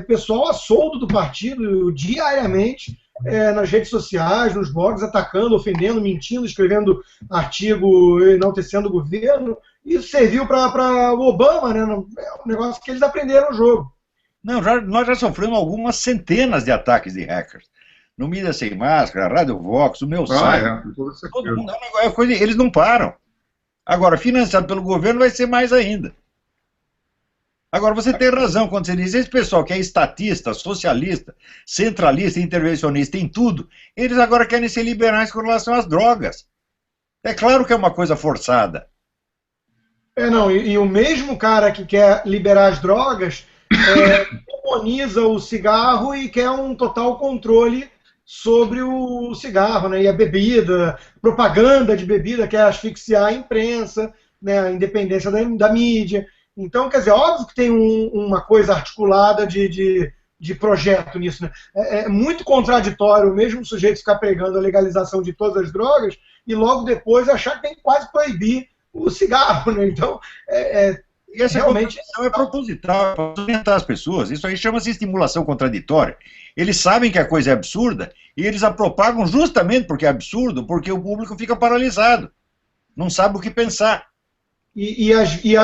pessoal a soldo do partido diariamente, nas redes sociais, nos blogs, atacando, ofendendo, mentindo, escrevendo artigo enaltecendo o governo. Isso serviu para o Obama, né? É um negócio que eles aprenderam o jogo. Não, nós já sofremos algumas centenas de ataques de hackers. No Mídia Sem Máscara, Rádio Vox, o meu site. Todo mundo, eles não param. Agora, financiado pelo governo vai ser mais ainda. Agora, você tem razão quando você diz, esse pessoal que é estatista, socialista, centralista, intervencionista em tudo, eles agora querem ser liberais com relação às drogas. É claro que é uma coisa forçada. E o mesmo cara que quer liberar as drogas demoniza o cigarro e quer um total controle sobre o cigarro, né? E a bebida, propaganda de bebida, quer asfixiar a imprensa, né? A independência da mídia. Então, quer dizer, óbvio que tem uma coisa articulada de projeto nisso, né? É muito contraditório o mesmo sujeito ficar pregando a legalização de todas as drogas e logo depois achar que tem que quase proibir o cigarro, né? Então, e essa realmente é proposital, para orientar as pessoas. Isso aí chama-se estimulação contraditória. Eles sabem que a coisa é absurda e eles a propagam justamente porque é absurdo, porque o público fica paralisado, não sabe o que pensar.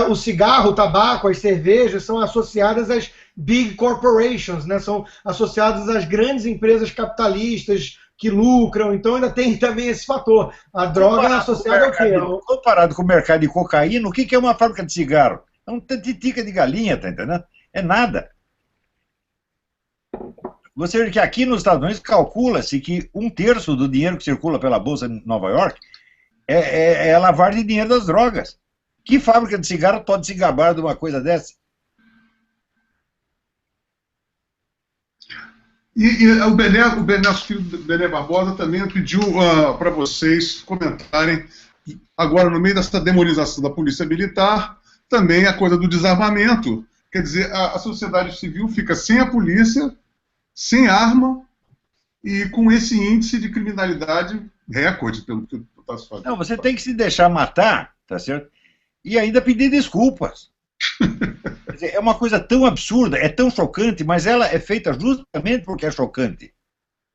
O cigarro, o tabaco, as cervejas são associadas às big corporations, né? São associadas às grandes empresas capitalistas que lucram, então ainda tem também esse fator. A droga é associada ao quê? Comparado com o mercado de cocaína, o que é uma fábrica de cigarro? É um titica de galinha, tá entendendo? É nada. Você vê que aqui nos Estados Unidos calcula-se que 1/3 do dinheiro que circula pela Bolsa de Nova York é a lavagem de dinheiro das drogas. Que fábrica de cigarro pode se gabar de uma coisa dessa? E nosso filho Bené Barbosa também pediu para vocês comentarem, agora no meio dessa demonização da polícia militar, também a coisa do desarmamento. Quer dizer, a sociedade civil fica sem a polícia, sem arma e com esse índice de criminalidade recorde, pelo que está se fazendo. Não, você tem que se deixar matar, tá certo? E ainda pedir desculpas. Quer dizer, é uma coisa tão absurda, é tão chocante, mas ela é feita justamente porque é chocante.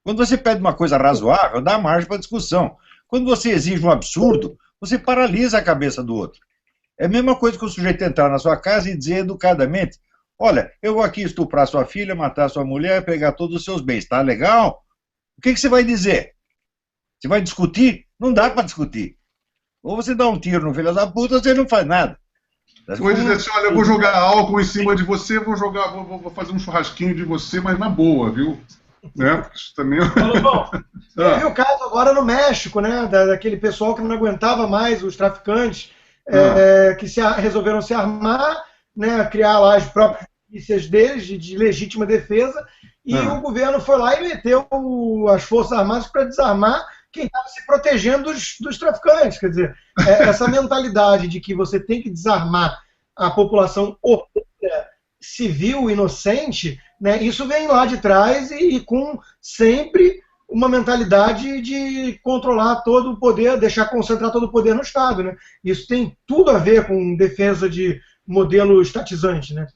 Quando você pede uma coisa razoável, dá margem para discussão. Quando você exige um absurdo, você paralisa a cabeça do outro. É a mesma coisa que o sujeito entrar na sua casa e dizer educadamente, olha, eu vou aqui estuprar sua filha, matar sua mulher, pegar todos os seus bens, tá legal? O que você vai dizer? Você vai discutir? Não dá para discutir. Ou você dá um tiro no filho da puta, ou você não faz nada. Vou dizer assim, olha, eu vou jogar álcool em cima de você, vou fazer um churrasquinho de você, mas na boa, viu? Né? Isso também... Bom, teve o caso agora no México, né? Daquele pessoal que não aguentava mais, os traficantes, que resolveram se armar, né? Criar lá as próprias polícias deles, de legítima defesa, e o governo foi lá e meteu as Forças Armadas para desarmar quem estava se protegendo dos traficantes. Quer dizer, essa mentalidade de que você tem que desarmar a população civil, inocente, né, isso vem lá de trás e com sempre uma mentalidade de controlar todo o poder, deixar concentrar todo o poder no Estado. Né? Isso tem tudo a ver com defesa de modelo estatizante. Né?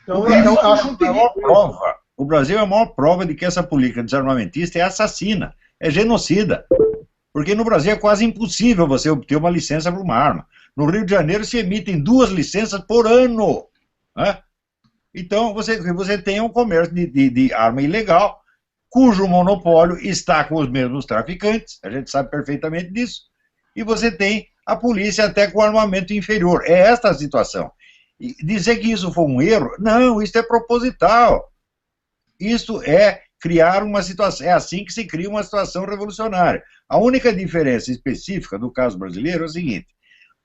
Então, eu acho um perigo. O Brasil é a maior prova de que essa política desarmamentista é assassina. É genocida. Porque no Brasil é quase impossível você obter uma licença para uma arma. No Rio de Janeiro se emitem 2 licenças por ano. Né? Então, você tem um comércio de arma ilegal, cujo monopólio está com os mesmos traficantes, a gente sabe perfeitamente disso, e você tem a polícia até com armamento inferior. É esta a situação. E dizer que isso foi um erro, não, isso é proposital. Isso é criar uma situação, é assim que se cria uma situação revolucionária. A única diferença específica do caso brasileiro é o seguinte: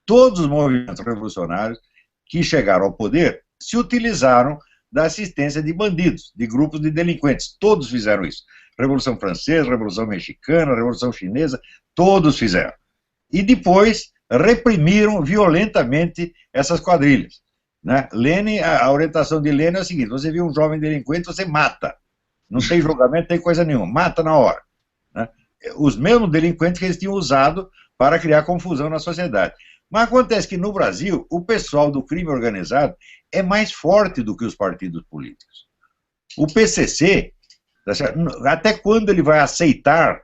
todos os movimentos revolucionários que chegaram ao poder se utilizaram da assistência de bandidos, de grupos de delinquentes. Todos fizeram isso. Revolução Francesa, Revolução Mexicana, Revolução Chinesa, todos fizeram. E depois reprimiram violentamente essas quadrilhas. Né? Lenin, a orientação de Lenin é a seguinte: você viu um jovem delinquente, você mata. Não tem julgamento, não tem coisa nenhuma. Mata na hora. Né? Os mesmos delinquentes que eles tinham usado para criar confusão na sociedade. Mas acontece que no Brasil, o pessoal do crime organizado é mais forte do que os partidos políticos. O PCC, até quando ele vai aceitar,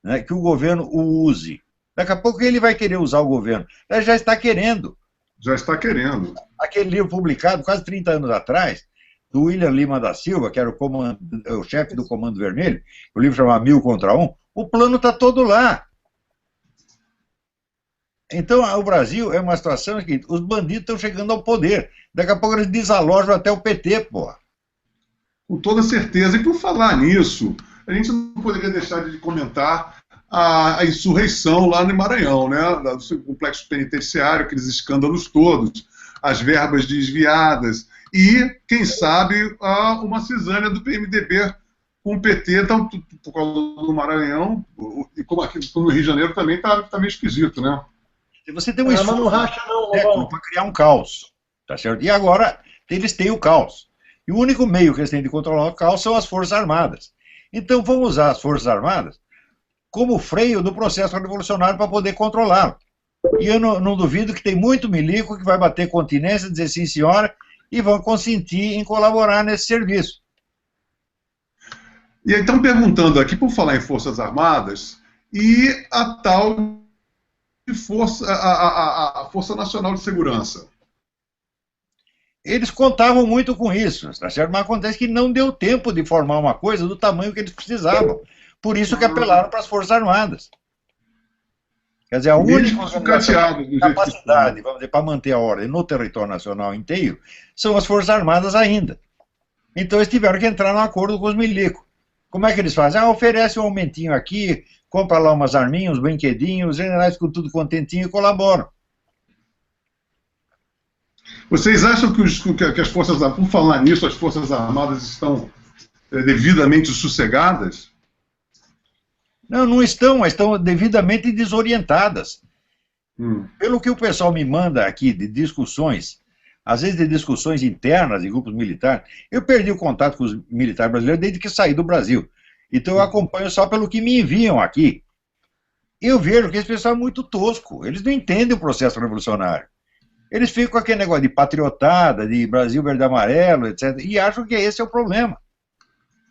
né, que o governo o use? Daqui a pouco ele vai querer usar o governo. Ele já está querendo. Já está querendo. Aquele livro publicado quase 30 anos atrás, do William Lima da Silva, que era o chefe do Comando Vermelho, o livro chama 1000 contra 1, o plano está todo lá. Então, o Brasil é uma situação que os bandidos estão chegando ao poder. Daqui a pouco eles desalojam até o PT, porra. Com toda certeza. E por falar nisso, a gente não poderia deixar de comentar a insurreição lá no Maranhão, né? Do complexo penitenciário, aqueles escândalos todos, as verbas desviadas e, quem sabe, uma cisânia do PMDB com o PT, então, por causa do Maranhão, e como aqui no Rio de Janeiro também está meio esquisito, né? Você tem um esforço para criar um caos, tá certo? E agora eles têm o caos. E o único meio que eles têm de controlar o caos são as Forças Armadas. Então vamos usar as Forças Armadas como freio do processo revolucionário para poder controlá-lo. E eu não duvido que tem muito milico que vai bater continência, dizer sim senhora, e vão consentir em colaborar nesse serviço. E então perguntando aqui, por falar em Forças Armadas, e a tal a Força Nacional de Segurança. Eles contavam muito com isso, tá certo? Mas acontece que não deu tempo de formar uma coisa do tamanho que eles precisavam. Por isso que apelaram para as Forças Armadas. Quer dizer, a única capacidade, vamos dizer, para manter a ordem no território nacional inteiro são as Forças Armadas ainda. Então eles tiveram que entrar num acordo com os milicos. Como é que eles fazem? Oferece um aumentinho aqui, compra lá umas arminhas, uns brinquedinhos, os generais ficam tudo contentinho e colaboram. Vocês acham que as Forças Armadas, por falar nisso, as Forças Armadas estão devidamente sossegadas? Não, não estão, mas estão devidamente desorientadas. Pelo que o pessoal me manda aqui de discussões, às vezes de discussões internas de grupos militares, eu perdi o contato com os militares brasileiros desde que saí do Brasil. Então eu acompanho só pelo que me enviam aqui. Eu vejo que esse pessoal é muito tosco, eles não entendem o processo revolucionário. Eles ficam com aquele negócio de patriotada, de Brasil verde e amarelo, etc., e acham que esse é o problema.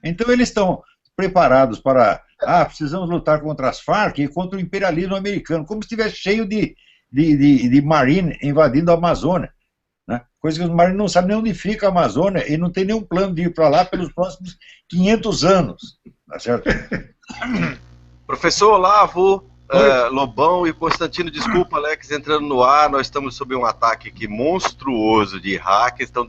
Então eles estão preparados para, precisamos lutar contra as Farc e contra o imperialismo americano, como se estivesse cheio de marine invadindo a Amazônia. Né? Coisa que os marines não sabem nem onde fica a Amazônia e não tem nenhum plano de ir para lá pelos próximos 500 anos. Tá certo? Professor Olavo, Lobão e Constantino, desculpa, Alex, entrando no ar, nós estamos sob um ataque aqui monstruoso de hackers, estão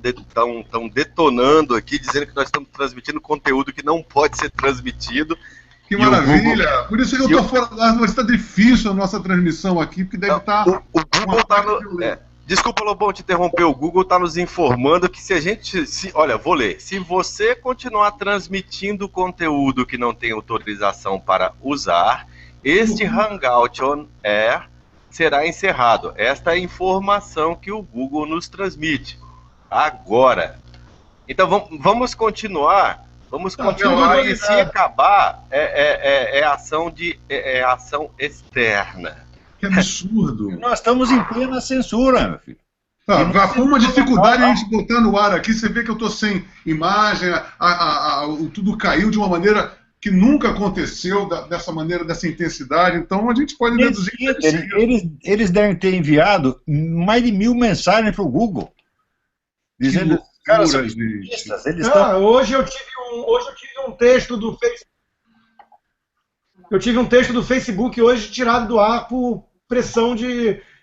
detonando aqui, dizendo que nós estamos transmitindo conteúdo que não pode ser transmitido. Que maravilha! Google... Por isso que eu estou fora da... Mas está difícil a nossa transmissão aqui, porque deve estar... O Google está no... Desculpa, Lobão, te interromper, o Google está nos informando que se a gente... Olha, vou ler. Se você continuar transmitindo conteúdo que não tem autorização para usar... Este Hangout on Air será encerrado. Esta é a informação que o Google nos transmite agora. Então vamos continuar. Vamos continuar e se acabar é ação externa. Que absurdo! Nós estamos em plena censura, meu filho. Foi uma dificuldade a gente botar no ar aqui. Você vê que eu estou sem imagem, tudo caiu de uma maneira que nunca aconteceu dessa maneira, dessa intensidade. Então a gente pode deduzir que eles devem ter enviado mais de 1000 mensagens para o Google, dizendo, cara, são extremistas, eles estão... Hoje eu tive um texto do Facebook. Eu tive um texto do Facebook hoje tirado do ar por pressão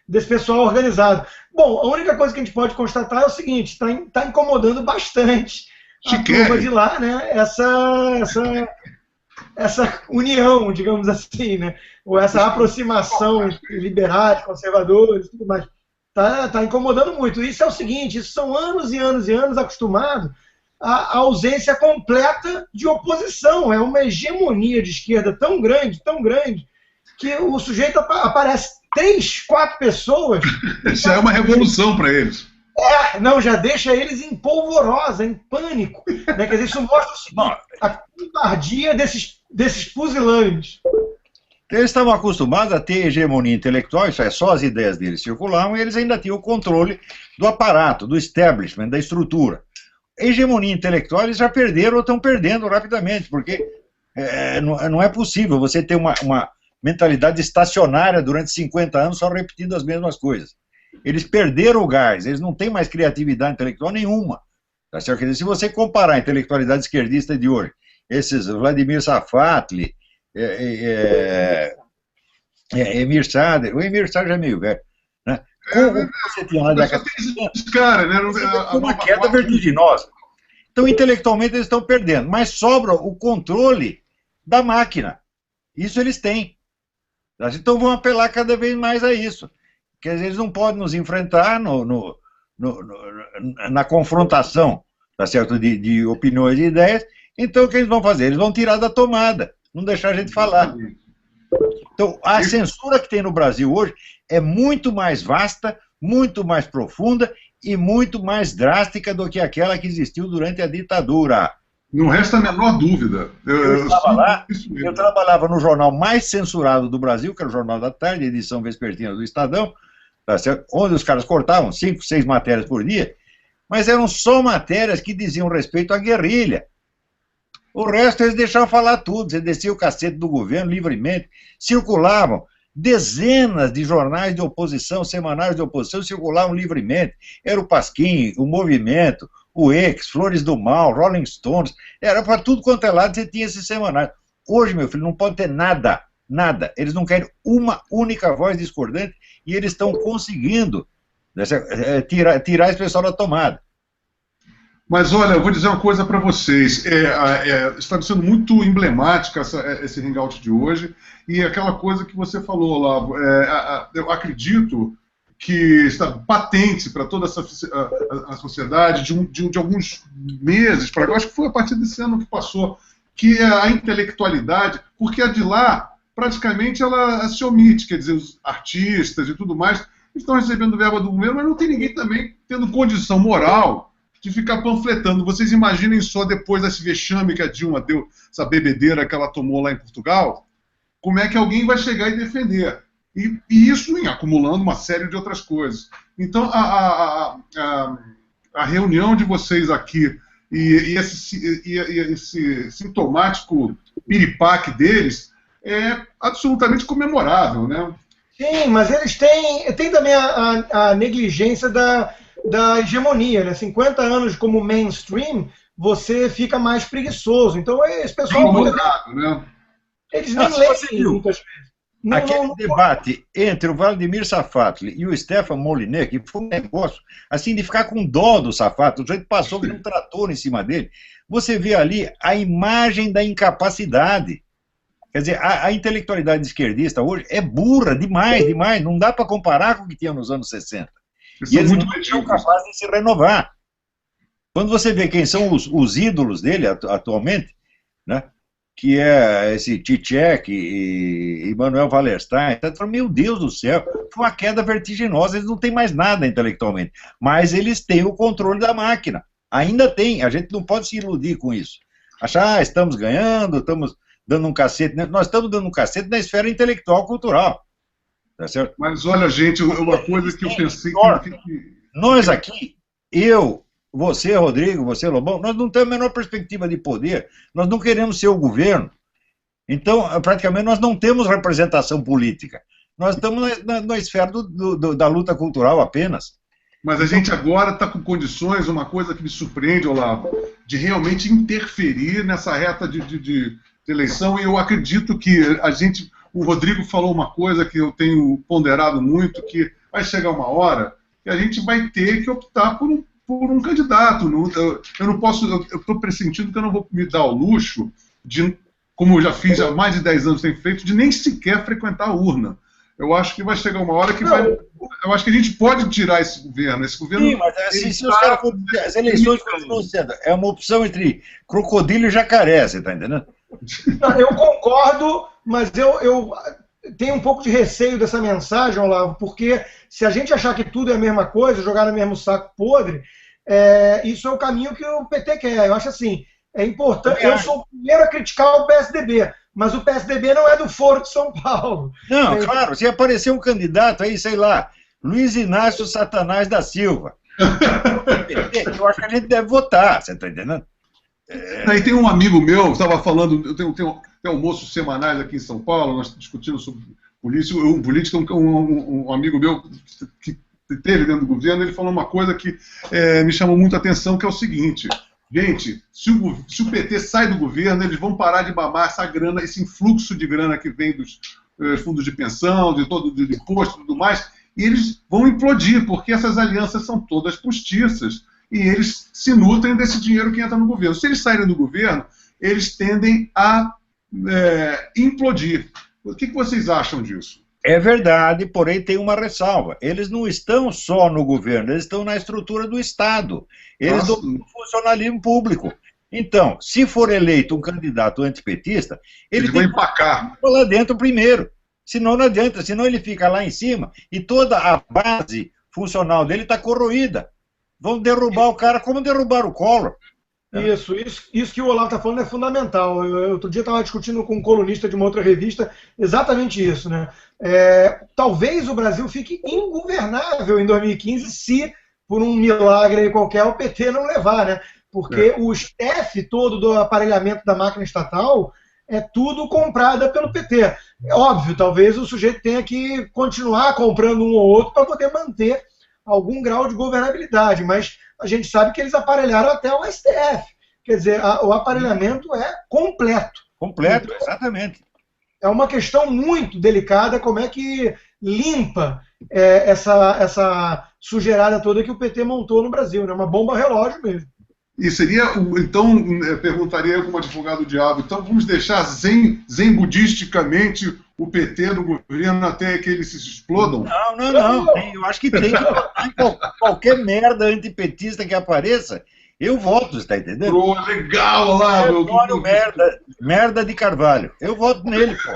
desse pessoal organizado. Bom, a única coisa que a gente pode constatar é o seguinte: está incomodando bastante a turma de lá, né? Essa união, digamos assim, né? Ou essa aproximação entre liberais, conservadores, tudo mais. Tá incomodando muito. Isso é o seguinte: isso são anos e anos e anos acostumados à ausência completa de oposição. É uma hegemonia de esquerda tão grande, que o sujeito aparece 3, 4 pessoas. Isso é uma revolução para eles. Já deixa eles em polvorosa, em pânico. Né? Quer dizer, isso mostra o seguinte, a covardia desses fuzilantes. Eles estavam acostumados a ter hegemonia intelectual, isso é, só as ideias deles circulavam, e eles ainda tinham o controle do aparato, do establishment, da estrutura. Hegemonia intelectual eles já perderam ou estão perdendo rapidamente, porque não é possível você ter uma mentalidade estacionária durante 50 anos só repetindo as mesmas coisas. Eles perderam o gás, eles não têm mais criatividade intelectual nenhuma. Tá certo? Quer dizer, se você comparar a intelectualidade esquerdista de hoje, esses Vladimir Safatli, Emir Sader, o Emir Sader já é meio velho, né? Como você tinha na década de cara, né? Uma queda vertiginosa. Então, intelectualmente, eles estão perdendo, mas sobra o controle da máquina. Isso eles têm. Então, vão apelar cada vez mais a isso. Quer dizer, eles não podem nos enfrentar na confrontação, tá certo? De opiniões e ideias. Então, o que eles vão fazer? Eles vão tirar da tomada, não deixar a gente falar. Então, a censura que tem no Brasil hoje é muito mais vasta, muito mais profunda e muito mais drástica do que aquela que existiu durante a ditadura. Não resta a menor dúvida. Eu trabalhava no jornal mais censurado do Brasil, que era o Jornal da Tarde, edição vespertina do Estadão, tá certo? Onde os caras cortavam 5, 6 matérias por dia, mas eram só matérias que diziam respeito à guerrilha. O resto eles deixavam falar tudo, você descia o cacete do governo livremente, circulavam. Dezenas de jornais de oposição, semanários de oposição, circulavam livremente. Era o Pasquim, o Movimento, o Ex, Flores do Mal, Rolling Stones, era para tudo quanto é lado, você tinha esses semanários. Hoje, meu filho, não pode ter nada, nada. Eles não querem uma única voz discordante e eles estão conseguindo, né, tirar esse pessoal da tomada. Mas olha, eu vou dizer uma coisa para vocês, está sendo muito emblemática esse hangout de hoje, e aquela coisa que você falou, Olavo, eu acredito que está patente para toda a sociedade de alguns meses para cá, acho que foi a partir desse ano que passou, que a intelectualidade, porque a de lá, praticamente, ela se omite, quer dizer, os artistas e tudo mais estão recebendo verba do governo, mas não tem ninguém também tendo condição moral de ficar panfletando. Vocês imaginem só, depois desse vexame que a Dilma deu, essa bebedeira que ela tomou lá em Portugal, como é que alguém vai chegar e defender? E isso acumulando uma série de outras coisas. Então, a reunião de vocês aqui e esse sintomático piripaque deles é absolutamente comemorável, né? Sim, mas eles têm também a negligência da hegemonia, né? 50 anos como mainstream, você fica mais preguiçoso. Então, esse pessoal... né? Eles nem leem muitas vezes. Aquele debate entre o Vladimir Safatli e o Stefan Molyneux, que foi um negócio assim de ficar com dó do Safatli, o jeito passou que um trator em cima dele, você vê ali a imagem da incapacidade. Quer dizer, a intelectualidade esquerdista hoje é burra demais, demais, não dá para comparar com o que tinha nos anos 60. E eles não são capazes de se renovar. Quando você vê quem são os ídolos dele atualmente, né, que é esse Zizek e Manuel Wallerstein, meu Deus do céu, foi uma queda vertiginosa, eles não têm mais nada intelectualmente, mas eles têm o controle da máquina, ainda tem, a gente não pode se iludir com isso, achar, estamos ganhando, estamos dando um cacete, nós estamos dando um cacete na esfera intelectual cultural, tá certo? Mas olha, gente, uma coisa que eu pensei nós aqui, você, Rodrigo, você, Lobão, nós não temos a menor perspectiva de poder, nós não queremos ser o governo, Então, praticamente, nós não temos representação política. Nós estamos na esfera da luta cultural apenas. Mas a gente agora está com condições, uma coisa que me surpreende, Olavo, de realmente interferir nessa reta de eleição, e eu acredito que o Rodrigo falou uma coisa que eu tenho ponderado muito, que vai chegar uma hora que a gente vai ter que optar por um candidato. Eu não posso, eu estou pressentindo que eu não vou me dar o luxo de, como eu já fiz há mais de 10 anos, tenho feito, de nem sequer frequentar a urna. Eu acho que vai chegar uma hora que eu acho que a gente pode tirar esse governo. Sim, mas se os caras as eleições continuam sendo, é uma opção entre crocodilo e jacaré, você está entendendo? Eu concordo, mas eu tenho um pouco de receio dessa mensagem, Olavo, porque se a gente achar que tudo é a mesma coisa, jogar no mesmo saco podre, isso é o caminho que o PT quer. Eu acho assim, é importante. Eu sou o primeiro a criticar o PSDB, mas o PSDB não é do Foro de São Paulo. Não, claro, se aparecer um candidato aí, sei lá, Luiz Inácio Satanás da Silva, eu acho que a gente deve votar, você está entendendo? Aí tem um amigo meu, estava falando, eu tenho almoços semanais aqui em São Paulo, nós discutimos sobre política, um amigo meu que esteve dentro do governo, ele falou uma coisa que me chamou muito a atenção, que é o seguinte: gente, se o PT sai do governo, eles vão parar de mamar essa grana, esse influxo de grana que vem dos fundos de pensão, de imposto e tudo mais, e eles vão implodir, porque essas alianças são todas postiças, e eles se nutrem desse dinheiro que entra no governo. Se eles saírem do governo, eles tendem a implodir. O que vocês acham disso? É verdade, porém tem uma ressalva. Eles não estão só no governo, eles estão na estrutura do Estado. Eles estão no funcionalismo público. Então, se for eleito um candidato antipetista, ele tem que empacar lá dentro primeiro. Senão não adianta, senão ele fica lá em cima e toda a base funcional dele está corroída. Vão derrubar o cara como derrubaram o Collor. Isso que o Olavo está falando é fundamental. Outro dia estava discutindo com um colunista de uma outra revista exatamente isso, né? Talvez o Brasil fique ingovernável em 2015 se, por um milagre aí qualquer, o PT não levar, né? Porque o staff todo do aparelhamento da máquina estatal é tudo comprada pelo PT. É óbvio, talvez o sujeito tenha que continuar comprando um ou outro para poder manter algum grau de governabilidade, mas a gente sabe que eles aparelharam até o STF. Quer dizer, o aparelhamento é completo. Completo, então, exatamente. É uma questão muito delicada como é que limpa essa sujeirada toda que o PT montou no Brasil, né? Uma bomba relógio mesmo. E seria, então, perguntaria eu como advogado diabo, então vamos deixar zen budisticamente o PT no governo até que eles se explodam? Não. Eu acho que tem que votar em qualquer merda antipetista que apareça. Eu voto, você tá entendendo? Pô, legal lá, meu. Merda de Carvalho. Eu voto nele, pô.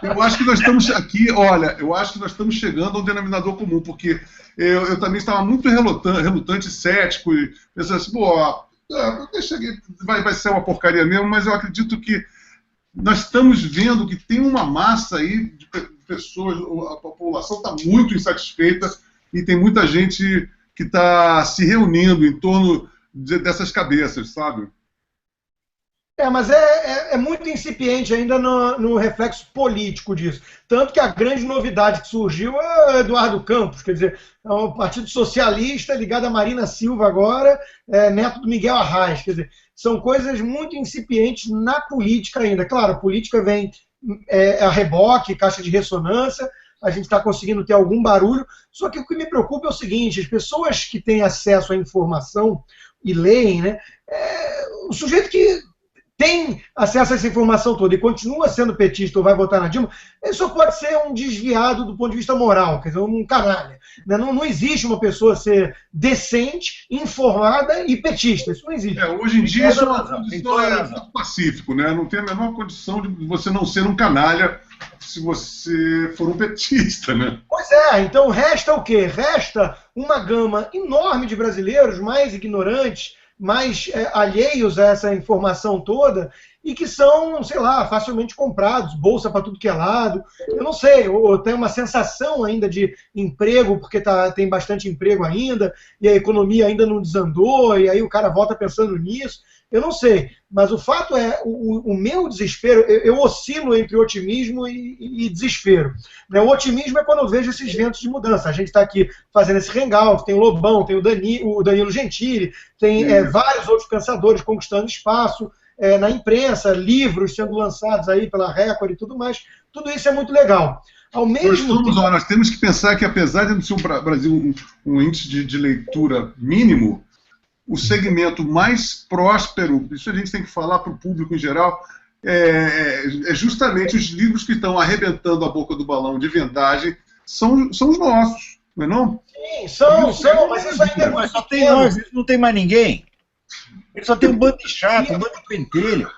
Eu acho que nós estamos aqui, eu acho que nós estamos chegando a um denominador comum, porque eu também estava muito relutante, cético, e pensando assim, deixa aqui, vai ser uma porcaria mesmo, mas eu acredito que nós estamos vendo que tem uma massa aí de pessoas, a população está muito insatisfeita e tem muita gente que está se reunindo em torno dessas cabeças, sabe? Mas é muito incipiente ainda no reflexo político disso. Tanto que a grande novidade que surgiu é o Eduardo Campos, quer dizer, é um partido socialista ligado a Marina Silva agora, neto do Miguel Arraes. Quer dizer, são coisas muito incipientes na política ainda. Claro, a política vem a reboque, caixa de ressonância, a gente está conseguindo ter algum barulho, só que o que me preocupa é o seguinte: as pessoas que têm acesso à informação e leem, né, o sujeito que tem acesso a essa informação toda e continua sendo petista ou vai votar na Dilma, ele só pode ser um desviado do ponto de vista moral, quer dizer, um canalha. Não existe uma pessoa ser decente, informada e petista. Isso não existe. Hoje em dia isso é pacífico, né? Não tem a menor condição de você não ser um canalha se você for um petista, né? Pois então resta o quê? Resta uma gama enorme de brasileiros mais ignorantes, mais alheios a essa informação toda e que são, sei lá, facilmente comprados, bolsa para tudo que é lado, eu não sei, ou tem uma sensação ainda de emprego, porque tem bastante emprego ainda, e a economia ainda não desandou, e aí o cara volta pensando nisso. Eu não sei, mas o fato é, o meu desespero, eu oscilo entre otimismo e desespero. Né? O otimismo é quando eu vejo esses ventos de mudança. A gente está aqui fazendo esse hangout, tem o Lobão, tem o Danilo Gentili, tem vários outros pensadores conquistando espaço na imprensa, livros sendo lançados aí pela Record e tudo mais. Tudo isso é muito legal. Ao mesmo tempo... Nós temos que pensar que, apesar de não ser o Brasil um índice de leitura mínimo, o segmento mais próspero, isso a gente tem que falar para o público em geral, é justamente os livros que estão arrebentando a boca do balão de vendagem são os nossos, não é não? Sim, são, mas isso ainda é mas só tem nós, não tem mais ninguém. Ele só tem um bando de chato, um bando de pentelho.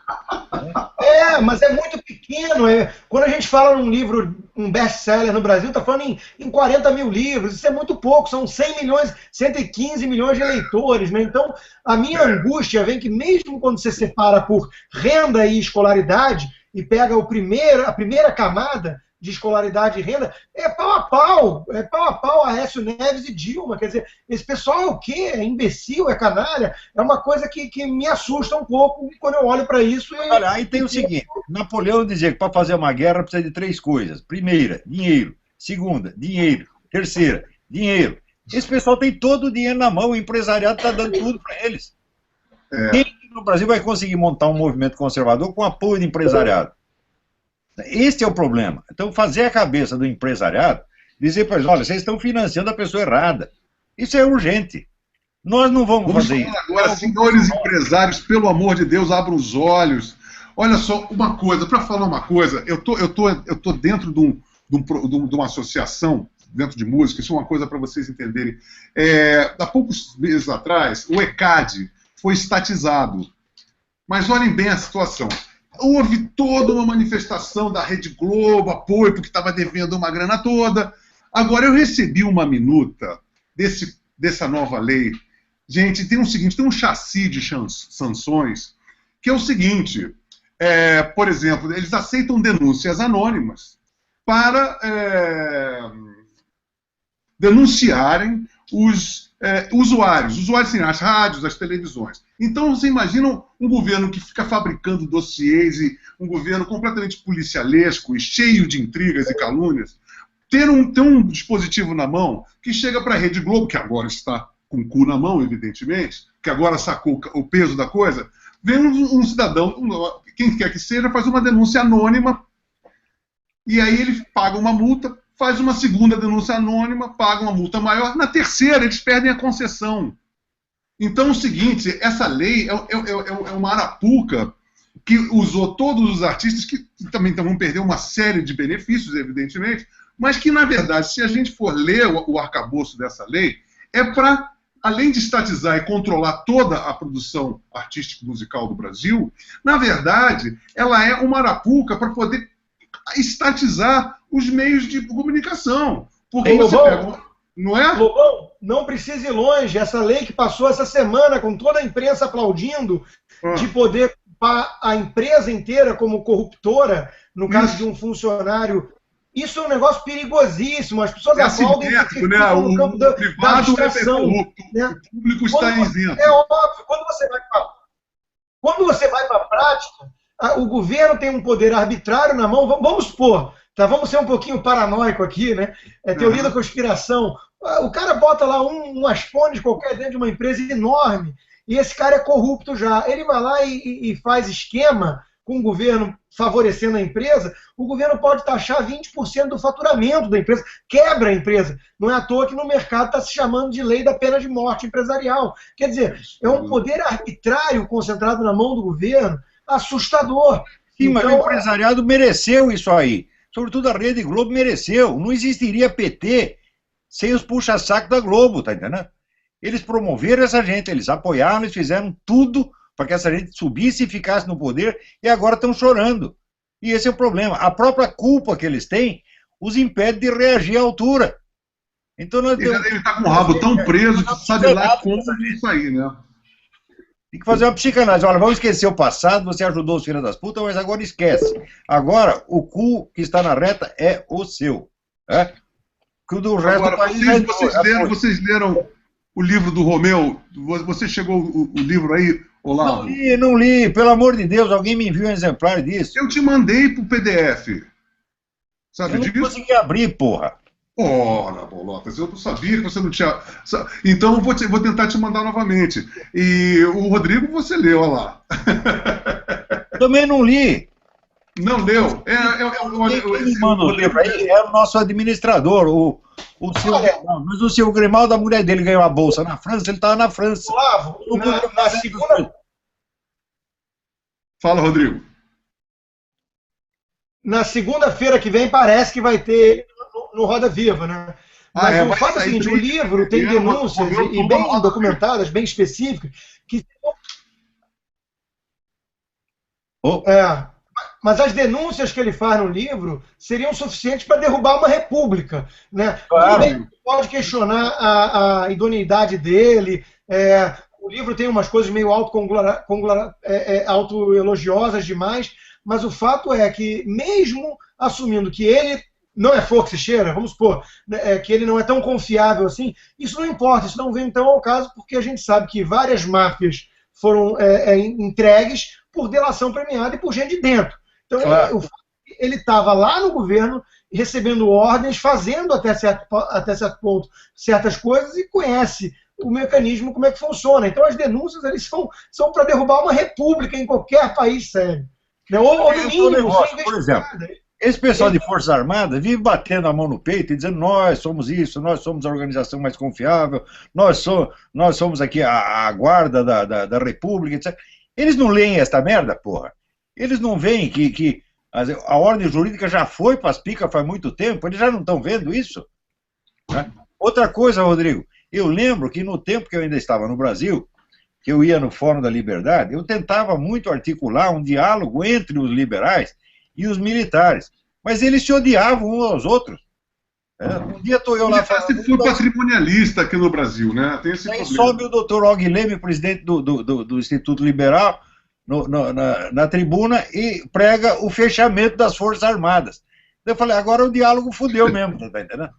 Mas é muito pequeno. Quando a gente fala num livro, um best-seller no Brasil, está falando em 40 mil livros. Isso é muito pouco, são 100 milhões, 115 milhões de eleitores. Né? Então, a minha angústia vem que mesmo quando você separa por renda e escolaridade, e pega a primeira camada de escolaridade e renda, é pau a pau Aécio Neves e Dilma. Quer dizer, esse pessoal é o quê? É imbecil, é canalha? É uma coisa que me assusta um pouco quando eu olho para isso. Olha, aí tem o seguinte, Napoleão dizia que para fazer uma guerra precisa de 3 coisas. Primeira, dinheiro. Segunda, dinheiro. Terceira, dinheiro. Esse pessoal tem todo o dinheiro na mão, o empresariado está dando tudo para eles. Quem no Brasil vai conseguir montar um movimento conservador com apoio do empresariado? Este é o problema. Então, fazer a cabeça do empresariado, dizer para eles, olha, vocês estão financiando a pessoa errada. Isso é urgente. Nós não vamos fazer isso. Agora, senhores empresários, pelo amor de Deus, abram os olhos. Olha só, uma coisa, para falar uma coisa, eu tô dentro de uma associação, dentro de música, isso é uma coisa para vocês entenderem. Há poucos meses atrás, o ECAD foi estatizado. Mas olhem bem a situação. Houve toda uma manifestação da Rede Globo, apoio, porque estava devendo uma grana toda. Agora, eu recebi uma minuta dessa nova lei. Gente, tem um chassi de sanções, que é o seguinte, por exemplo, eles aceitam denúncias anônimas para denunciarem os usuários sim, as rádios, as televisões. Então, você imagina um governo que fica fabricando dossiês e um governo completamente policialesco e cheio de intrigas e calúnias, ter um dispositivo na mão que chega para a Rede Globo, que agora está com o cu na mão, evidentemente, que agora sacou o peso da coisa, vem um cidadão, quem quer que seja, faz uma denúncia anônima e aí ele paga uma multa, faz uma segunda denúncia anônima, paga uma multa maior, na terceira eles perdem a concessão. Então é o seguinte, essa lei é uma arapuca que usou todos os artistas, que também vão perder uma série de benefícios, evidentemente, mas que, na verdade, se a gente for ler o arcabouço dessa lei, é para, além de estatizar e controlar toda a produção artístico-musical do Brasil, na verdade, ela é uma arapuca para poder estatizar os meios de comunicação. Porque você pega... Não é? Lobão, não precisa ir longe. Essa lei que passou essa semana, com toda a imprensa aplaudindo, de poder culpar a empresa inteira como corruptora, no caso de um funcionário. Isso é um negócio perigosíssimo. As pessoas aplaudem no campo da abstração. Né? O público está isento. É óbvio. Quando você vai para a prática, o governo tem um poder arbitrário na mão. Vamos supor, tá? Vamos ser um pouquinho paranoico aqui, né? Teoria da conspiração. O cara bota lá um asponde qualquer dentro de uma empresa enorme e esse cara é corrupto já. Ele vai lá e faz esquema com o governo favorecendo a empresa. O governo pode taxar 20% do faturamento da empresa, quebra a empresa. Não é à toa que no mercado está se chamando de lei da pena de morte empresarial. Quer dizer, é um poder arbitrário concentrado na mão do governo, assustador. Sim, mas o empresariado mereceu isso aí. Sobretudo a Rede Globo mereceu. Não existiria PT sem os puxa-saco da Globo, tá entendendo? Eles promoveram essa gente, eles apoiaram, eles fizeram tudo para que essa gente subisse e ficasse no poder, e agora estão chorando. E esse é o problema. A própria culpa que eles têm os impede de reagir à altura. Então nós ele está com o rabo tão preso que sabe lá como isso aí, né? Tem que fazer uma psicanálise. Olha, vamos esquecer o passado, você ajudou os filhos das putas, mas agora esquece. Agora, o cu que está na reta é o seu. Que o do resto agora, vocês leram o livro do Romeu? Você chegou o livro aí, Olavo? Não li, pelo amor de Deus, alguém me enviou um exemplar disso. Eu te mandei pro PDF. Sabe Eu não disso? consegui abrir, porra. Ora, Bolotas, eu não sabia que você não tinha. Então eu vou tentar te mandar novamente. E o Rodrigo, você leu, olha lá. Também não li. Não leu? Quem me manda o livro aí é o nosso administrador, o Silvio Grimaldo. Mas o Silvio Grimaldo, a mulher dele ganhou a bolsa na França, ele estava na França. Olavo, na segunda... Fala, Rodrigo. Na segunda-feira que vem parece que vai ter no Roda Viva, né? Mas o fato é o seguinte, o livro tem denúncias e bem documentadas, bem específicas, que... Mas as denúncias que ele faz no livro seriam suficientes para derrubar uma república, né? Claro. Bem, pode questionar a idoneidade dele, o livro tem umas coisas meio autoelogiosas demais, mas o fato é que, mesmo assumindo que ele não é flor que se cheira, vamos supor, né, que ele não é tão confiável assim, isso não importa, isso não vem então ao caso, porque a gente sabe que várias máfias foram entregues por delação premiada e por gente de dentro. Então, claro. ele estava lá no governo, recebendo ordens, fazendo até certo ponto certas coisas e conhece o mecanismo, como é que funciona. Então, as denúncias eles são para derrubar uma república em qualquer país sério. Né? Ou no mínimo, sem por exemplo, esse pessoal de Forças Armadas vive batendo a mão no peito e dizendo nós somos isso, nós somos a organização mais confiável, nós somos aqui a guarda da República, etc. Eles não leem esta merda, porra. Eles não veem que a ordem jurídica já foi para as picas faz muito tempo, eles já não estão vendo isso. Né? Outra coisa, Rodrigo, eu lembro que no tempo que eu ainda estava no Brasil, que eu ia no Fórum da Liberdade, eu tentava muito articular um diálogo entre os liberais e os militares, mas eles se odiavam uns aos outros. Um dia estou eu lá falando... Você foi patrimonialista aqui no Brasil, né? Tem esse aí problema. sobe o doutor Og Leme, presidente do Instituto Liberal, na tribuna e prega o fechamento das Forças Armadas. Eu falei, agora o diálogo fudeu mesmo, tá entendendo?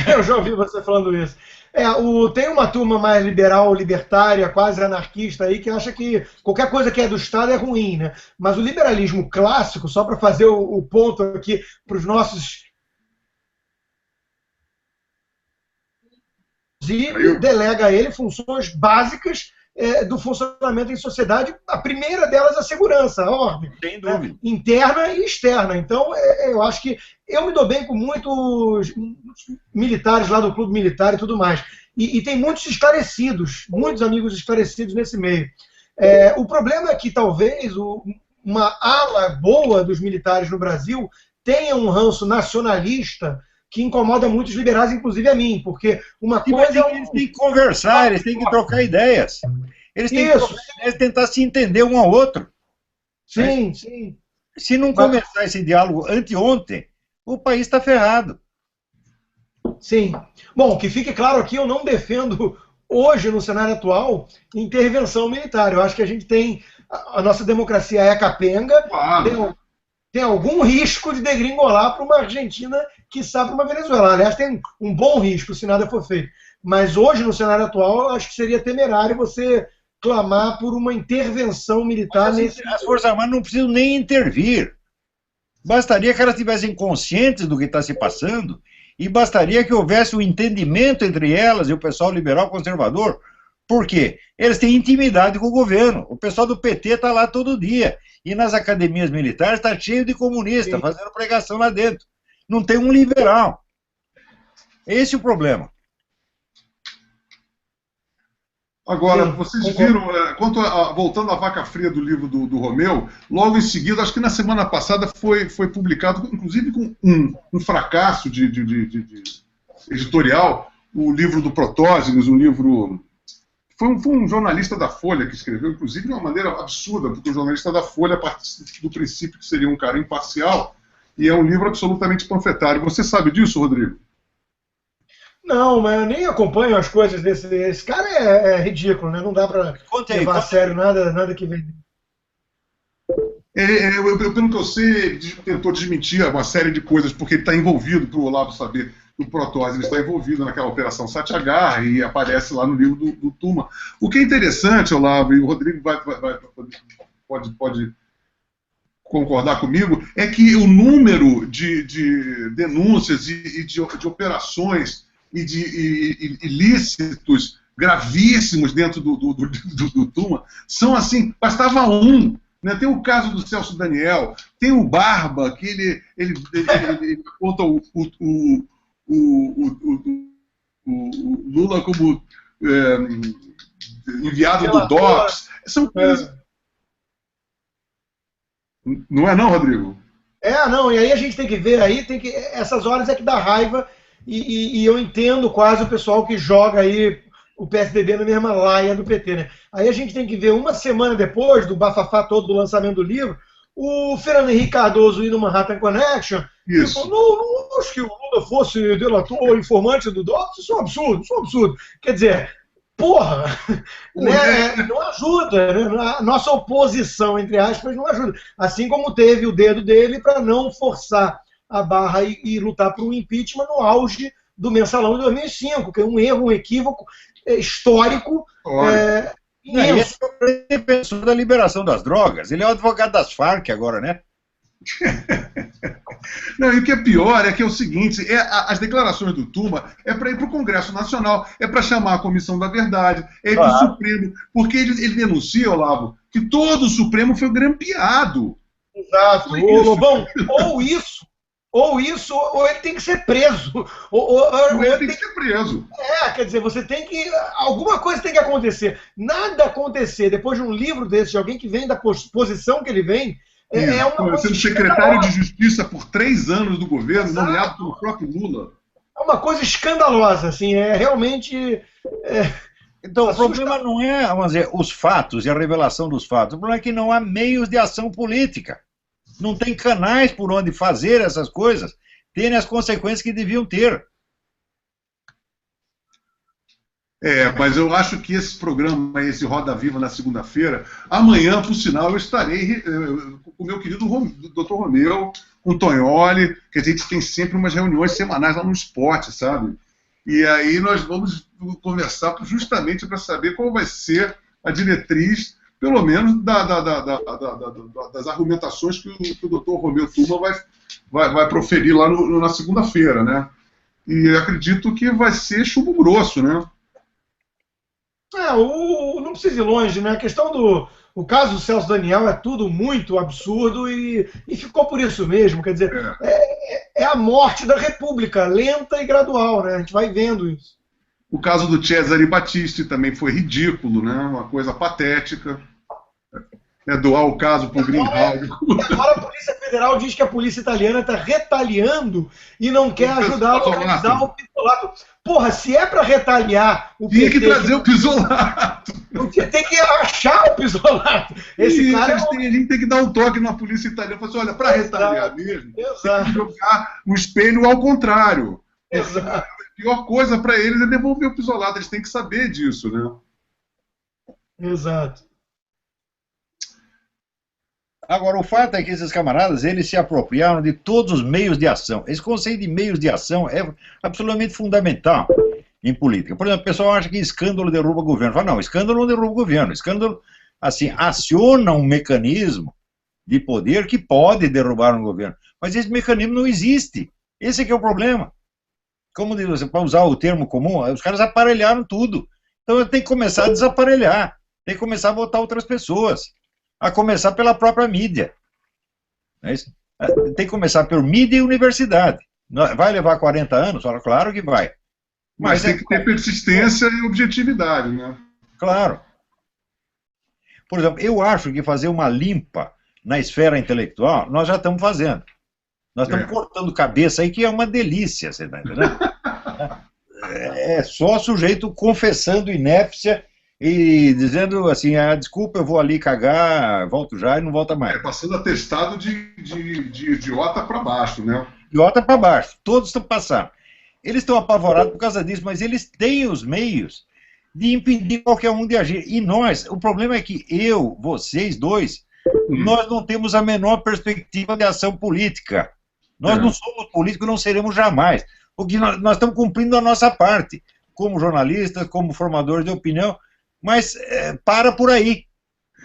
Eu já ouvi você falando isso. Tem uma turma mais liberal, libertária, quase anarquista aí, que acha que qualquer coisa que é do Estado é ruim, né? Mas o liberalismo clássico, só para fazer o ponto aqui para os nossos... delega a ele funções básicas do funcionamento em sociedade, a primeira delas a segurança, a ordem. Sem dúvida. Interna e externa. Então, eu acho que eu me dou bem com muitos militares lá do Clube Militar e tudo mais. E tem muitos esclarecidos, muitos amigos esclarecidos nesse meio. O problema é que talvez uma ala boa dos militares no Brasil tenha um ranço nacionalista que incomoda muitos liberais, inclusive a mim, porque uma coisa eles têm que conversar, eles têm que trocar ideias. Eles têm que tentar se entender um ao outro. Sim, né? Sim. Se não começar esse diálogo anteontem, o país está ferrado. Sim. Bom, que fique claro aqui, eu não defendo hoje, no cenário atual, intervenção militar. Eu acho que a gente tem... A nossa democracia é capenga, tem algum risco de degringolar para uma Argentina, quiçá para uma Venezuela. Aliás, tem um bom risco se nada for feito. Mas hoje, no cenário atual, eu acho que seria temerário você clamar por uma intervenção militar nesse... As Forças Armadas não precisam nem intervir. Bastaria que elas estivessem conscientes do que está se passando e bastaria que houvesse um entendimento entre elas e o pessoal liberal conservador. Por quê? Eles têm intimidade com o governo. O pessoal do PT está lá todo dia. E nas academias militares está cheio de comunistas fazendo pregação lá dentro. Não tem um liberal. Esse é o problema. Agora, vocês viram, voltando à vaca fria do livro do Romeu, logo em seguida, acho que na semana passada foi publicado, inclusive com um fracasso de editorial, o livro do Protógenes, um livro... Foi um jornalista da Folha que escreveu, inclusive de uma maneira absurda, porque o jornalista da Folha parte do princípio que seria um cara imparcial, e é um livro absolutamente panfletário. Você sabe disso, Rodrigo? Não, mas eu nem acompanho as coisas desse... Esse cara é ridículo, né? Não dá para levar a sério nada que vem. Pelo que eu sei, ele tentou desmentir uma série de coisas, porque ele está envolvido, para o Olavo saber, do Protose, ele está envolvido naquela operação Satyagraha e aparece lá no livro do Tuma. O que é interessante, Olavo, e o Rodrigo pode concordar comigo, é que o número de denúncias e de operações e de ilícitos gravíssimos dentro do Tuma são assim, bastava um. Né? Tem o caso do Celso Daniel, tem o Barba, que ele conta o Lula como enviado do DOPS. São coisas. Não é não, Rodrigo? Não, e aí a gente tem que ver, essas horas é que dá raiva, e eu entendo quase o pessoal que joga aí o PSDB na mesma laia do PT, né? Aí a gente tem que ver, uma semana depois do bafafá todo do lançamento do livro, o Fernando Henrique Cardoso ir no Manhattan Connection, e falou, não acho que o Lula fosse delator, informante do DOPS, isso é um absurdo. Quer dizer, porra, né? Não ajuda, né? A nossa oposição, entre aspas, não ajuda. Assim como teve o dedo dele para não forçar a barra e lutar por um impeachment no auge do Mensalão de 2005, que é um erro, um equívoco histórico. Ele é defensor da liberação das drogas. Ele é o advogado das Farc agora, né? Não, e o que é pior é que é o seguinte, as declarações do Tuma é para ir para o Congresso Nacional, é para chamar a Comissão da Verdade, é ir para o Supremo, porque ele denuncia, Olavo, que todo o Supremo foi grampeado. Exato. Lobão, ou ele tem que ser preso. Ou ele tem que ser preso. Quer dizer, você tem que... Alguma coisa tem que acontecer. Nada acontecer depois de um livro desse, de alguém que vem da posição que ele vem, é uma coisa... Sendo secretário de Justiça por 3 anos do governo, nomeado pelo próprio Lula. É uma coisa escandalosa, assim, realmente... Então, o problema não é, vamos dizer, os fatos e a revelação dos fatos. O problema é que não há meios de ação política. Não tem canais por onde fazer essas coisas terem as consequências que deviam ter. Mas eu acho que esse programa, esse Roda Viva na segunda-feira, amanhã, por sinal, eu estarei com o meu querido Dr. Romeu, com o Tonholi, que a gente tem sempre umas reuniões semanais lá no Esporte, sabe? E aí nós vamos conversar justamente para saber qual vai ser a diretriz, pelo menos das argumentações que o Dr. Romeu Tuma vai proferir lá na segunda-feira, né? E acredito que vai ser chumbo grosso, né? Não precisa ir longe, né? A questão o caso do Celso Daniel é tudo muito absurdo e ficou por isso mesmo. Quer dizer, é a morte da República, lenta e gradual, né? A gente vai vendo isso. O caso do Cesare Battisti também foi ridículo, né? Uma coisa patética. Doar o caso para o Greenhalgh. Agora a Polícia Federal diz que a polícia italiana está retaliando e não quer ajudar a localizar o Pisolato. Porra, se é para retaliar o PT... Tinha que trazer o Pisolato. Tem que achar o Pisolato. Esse cara a gente tem que dar um toque na polícia italiana. Falar assim, olha, para retaliar mesmo, tem que jogar o espelho ao contrário. Exato. A pior coisa para eles é devolver o Pisolato. Eles têm que saber disso, né? Exato. Agora, o fato é que esses camaradas, eles se apropriaram de todos os meios de ação. Esse conceito de meios de ação é absolutamente fundamental em política. Por exemplo, o pessoal acha que escândalo derruba o governo. Fala, não, escândalo não derruba o governo. Escândalo, assim, aciona um mecanismo de poder que pode derrubar um governo. Mas esse mecanismo não existe. Esse é que é o problema. Como diz você, para usar o termo comum, os caras aparelharam tudo. Então tem que começar a desaparelhar. Tem que começar a votar outras pessoas. A começar pela própria mídia. Tem que começar por mídia e universidade. Vai levar 40 anos? Claro que vai. Mas tem que ter persistência e objetividade, né? Claro. Por exemplo, eu acho que fazer uma limpa na esfera intelectual, nós já estamos fazendo. Nós estamos cortando cabeça aí, que é uma delícia, você está entendendo? É só sujeito confessando inépcia e dizendo assim, desculpa, eu vou ali cagar, volto já e não volta mais. Passando atestado de idiota para baixo, né? Idiota para baixo, todos estão passando. Eles estão apavorados por causa disso, mas eles têm os meios de impedir qualquer um de agir. E nós, o problema é que vocês dois, nós não temos a menor perspectiva de ação política. Nós não somos políticos, não seremos jamais. Porque nós estamos cumprindo a nossa parte, como jornalistas, como formadores de opinião, mas para por aí.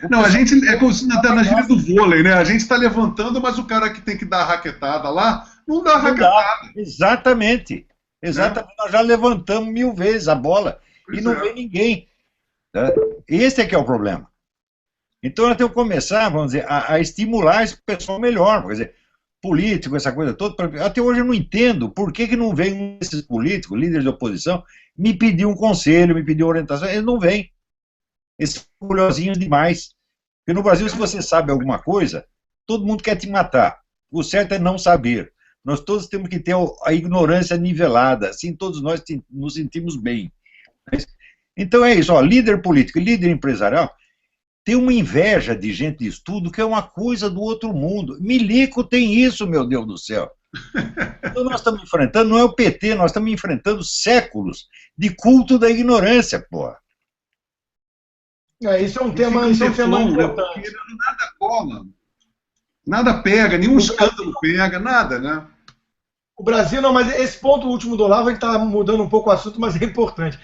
Não, a gente é como se na gíria do vôlei, né? A gente está levantando, mas o cara que tem que dar a raquetada lá, não dá a raquetada. Exatamente. Exatamente. Nós já levantamos 1000 vezes a bola e não vem ninguém. Tá? Esse é que é o problema. Então nós temos que começar, vamos dizer, a estimular esse pessoal melhor. Quer dizer, político, essa coisa toda. Até hoje eu não entendo por que não vem esses políticos, líderes de oposição, me pedir um conselho, me pedir orientação. Eles não vêm. Eles são orgulhosinhos demais. Porque no Brasil, se você sabe alguma coisa, todo mundo quer te matar. O certo é não saber. Nós todos temos que ter a ignorância nivelada. Assim todos nós nos sentimos bem. Então é isso. Ó, líder político e líder empresarial tem uma inveja de gente de estudo que é uma coisa do outro mundo. Milico tem isso, meu Deus do céu. Então nós estamos enfrentando, não é o PT, nós estamos enfrentando séculos de culto da ignorância, porra. Isso é um tema importante. Nada cola, nada pega, nenhum escândalo pega, nada, né? O Brasil, não, mas esse ponto último do Olavo, ele está mudando um pouco o assunto, mas é importante.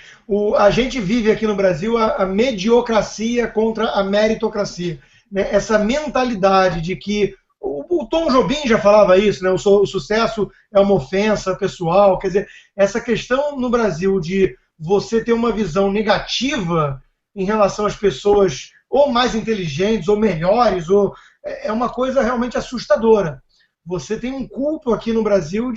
A gente vive aqui no Brasil a mediocracia contra a meritocracia. Né? Essa mentalidade de que o Tom Jobim já falava isso, né? O sucesso é uma ofensa pessoal. Quer dizer, essa questão no Brasil de você ter uma visão negativa em relação às pessoas ou mais inteligentes ou melhores, é uma coisa realmente assustadora. Você tem um culto aqui no Brasil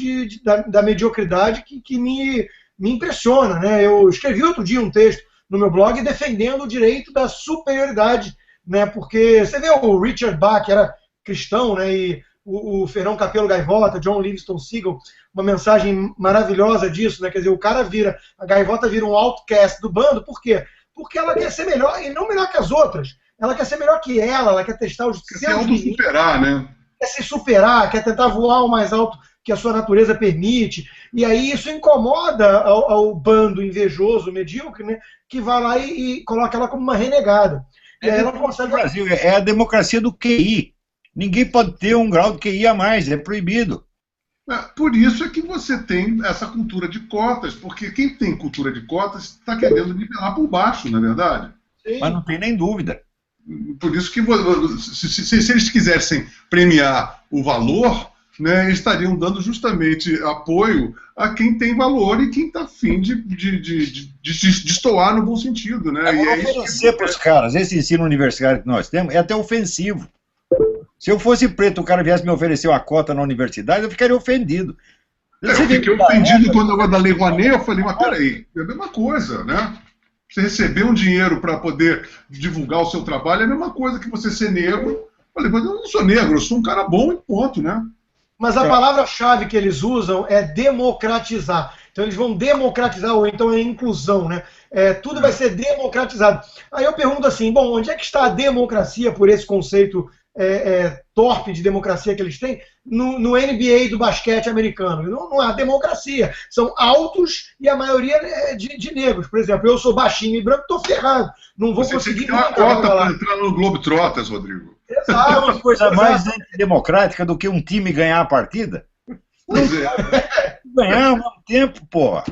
da mediocridade que me impressiona. Né? Eu escrevi outro dia um texto no meu blog defendendo o direito da superioridade, né? Porque você vê o Richard Bach, que era cristão, né? E o Fernão Capello Gaivota, John Livingston Seagull, uma mensagem maravilhosa disso, né? Quer dizer, a Gaivota vira um outcast do bando, por quê? Porque ela quer ser melhor, e não melhor que as outras. Ela quer ser melhor que ela quer testar os seus limites. Quer se superar, né? Quer se superar, quer tentar voar o mais alto que a sua natureza permite. E aí isso incomoda ao bando invejoso, medíocre, né, que vai lá e coloca ela como uma renegada. E aí ela consegue... No Brasil é a democracia do QI. Ninguém pode ter um grau de QI a mais, é proibido. Por isso é que você tem essa cultura de cotas, porque quem tem cultura de cotas está querendo nivelar por baixo, não é verdade? Sim. Mas não tem nem dúvida. Por isso que se eles quisessem premiar o valor, né, eles estariam dando justamente apoio a quem tem valor e quem está afim de destoar no bom sentido. Né? E oferecer para os caras esse ensino universitário que nós temos é até ofensivo. Se eu fosse preto, o cara viesse me oferecer uma cota na universidade, eu ficaria ofendido. Eu fiquei ofendido quando eu da Lei Rouanet, eu falei, mas peraí, é a mesma coisa, né? Você receber um dinheiro para poder divulgar o seu trabalho é a mesma coisa que você ser negro. Eu falei, mas eu não sou negro, eu sou um cara bom e ponto, né? Mas a palavra-chave que eles usam é democratizar. Então eles vão democratizar, ou então é inclusão, né? Tudo vai ser democratizado. Aí eu pergunto assim, bom, onde é que está a democracia por esse conceito torpe de democracia que eles têm no NBA do basquete americano? Não há democracia. São altos e a maioria é de negros. Por exemplo, eu sou baixinho e branco, estou ferrado. Não vou conseguir... Você tem uma cota para entrar no Globetrotters, Rodrigo. Exato. É uma coisa mais antidemocrática do que um time ganhar a partida? Pois é. Ganhar ao mesmo tempo, porra.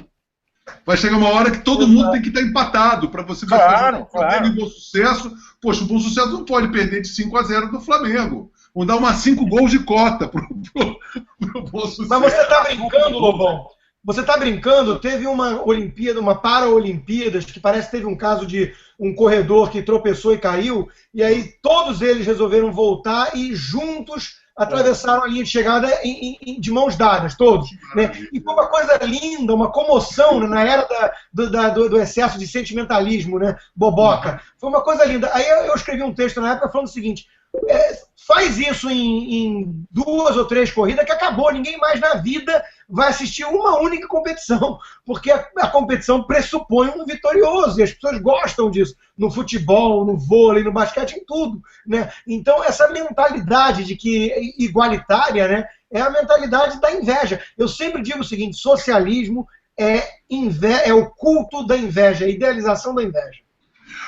Vai chegar uma hora que todo mundo tem que estar empatado para você fazer um bom sucesso. Poxa, o bom sucesso não pode perder de 5-0 do Flamengo. Vou dar umas 5 gols de cota pro bom sucesso. Mas você está brincando, Lobão? Você está brincando? Teve uma Olimpíada, uma Paralimpíadas, que parece que teve um caso de um corredor que tropeçou e caiu, e aí todos eles resolveram voltar e juntos atravessaram a linha de chegada de mãos dadas, todos. Né? E foi uma coisa linda, uma comoção, né, na era do excesso de sentimentalismo, né, boboca. Foi uma coisa linda. Aí eu escrevi um texto na época falando o seguinte, faz isso em 2 ou 3 corridas que acabou, ninguém mais na vida vai assistir uma única competição, porque a competição pressupõe um vitorioso, e as pessoas gostam disso, no futebol, no vôlei, no basquete, em tudo. Né? Então essa mentalidade de que igualitária, né, é a mentalidade da inveja. Eu sempre digo o seguinte, socialismo é o culto da inveja, a idealização da inveja.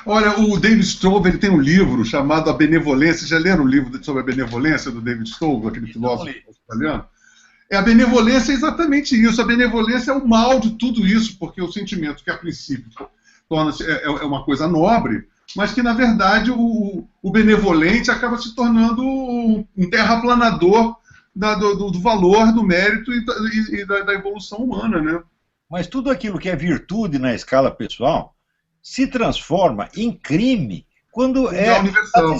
Olha, o David Strobe, ele tem um livro chamado A Benevolência. Já leram o livro sobre a benevolência do David Strobe, aquele filósofo italiano? A benevolência é exatamente isso. A benevolência é o mal de tudo isso, porque o sentimento que, a princípio, torna-se uma coisa nobre, mas que, na verdade, o benevolente acaba se tornando um terraplanador do valor, do mérito e da evolução humana, né? Mas tudo aquilo que é virtude na escala pessoal se transforma em crime quando é universal.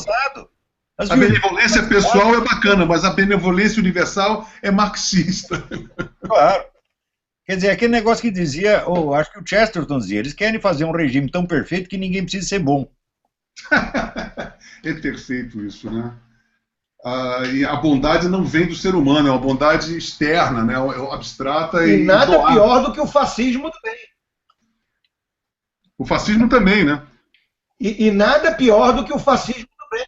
A benevolência pessoal é bacana, mas a benevolência universal é marxista. Claro. Quer dizer, aquele negócio que dizia, acho que o Chesterton dizia, eles querem fazer um regime tão perfeito que ninguém precisa ser bom. É perfeito isso, né? E a bondade não vem do ser humano, é uma bondade externa, né? Abstrata e nada pior do que o fascismo do bem. O fascismo também, né? E nada pior do que o fascismo do bem.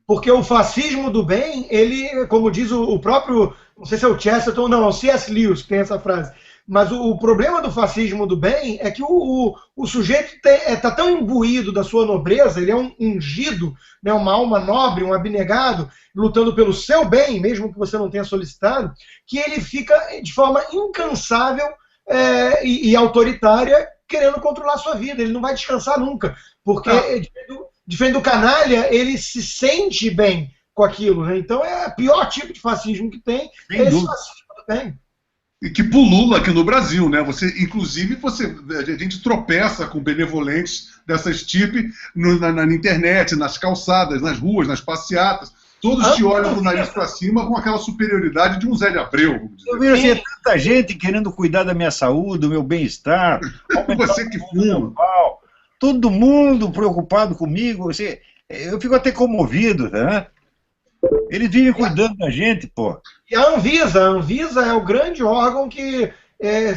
Porque o fascismo do bem, ele, como diz o próprio, não sei se é o Chesterton, não, é o C.S. Lewis que tem essa frase, mas o problema do fascismo do bem é que o sujeito está tão imbuído da sua nobreza, ele é um ungido, né, uma alma nobre, um abnegado, lutando pelo seu bem, mesmo que você não tenha solicitado, que ele fica de forma incansável e autoritária, querendo controlar a sua vida. Ele não vai descansar nunca, porque diferente do canalha, ele se sente bem com aquilo, né? Então é o pior tipo de fascismo que tem, é esse fascismo do bem. E que pulula aqui no Brasil, né? Inclusive, a gente tropeça com benevolentes dessa estipe na internet, nas calçadas, nas ruas, nas passeatas. Todos te olham do nariz para cima com aquela superioridade de um Zé de Abreu. Vamos dizer. Eu vejo assim, tanta gente querendo cuidar da minha saúde, do meu bem-estar. Você que fuma. Todo mundo preocupado comigo. Assim, eu fico até comovido, né? Eles vivem cuidando da gente, pô. E a Anvisa é o grande órgão que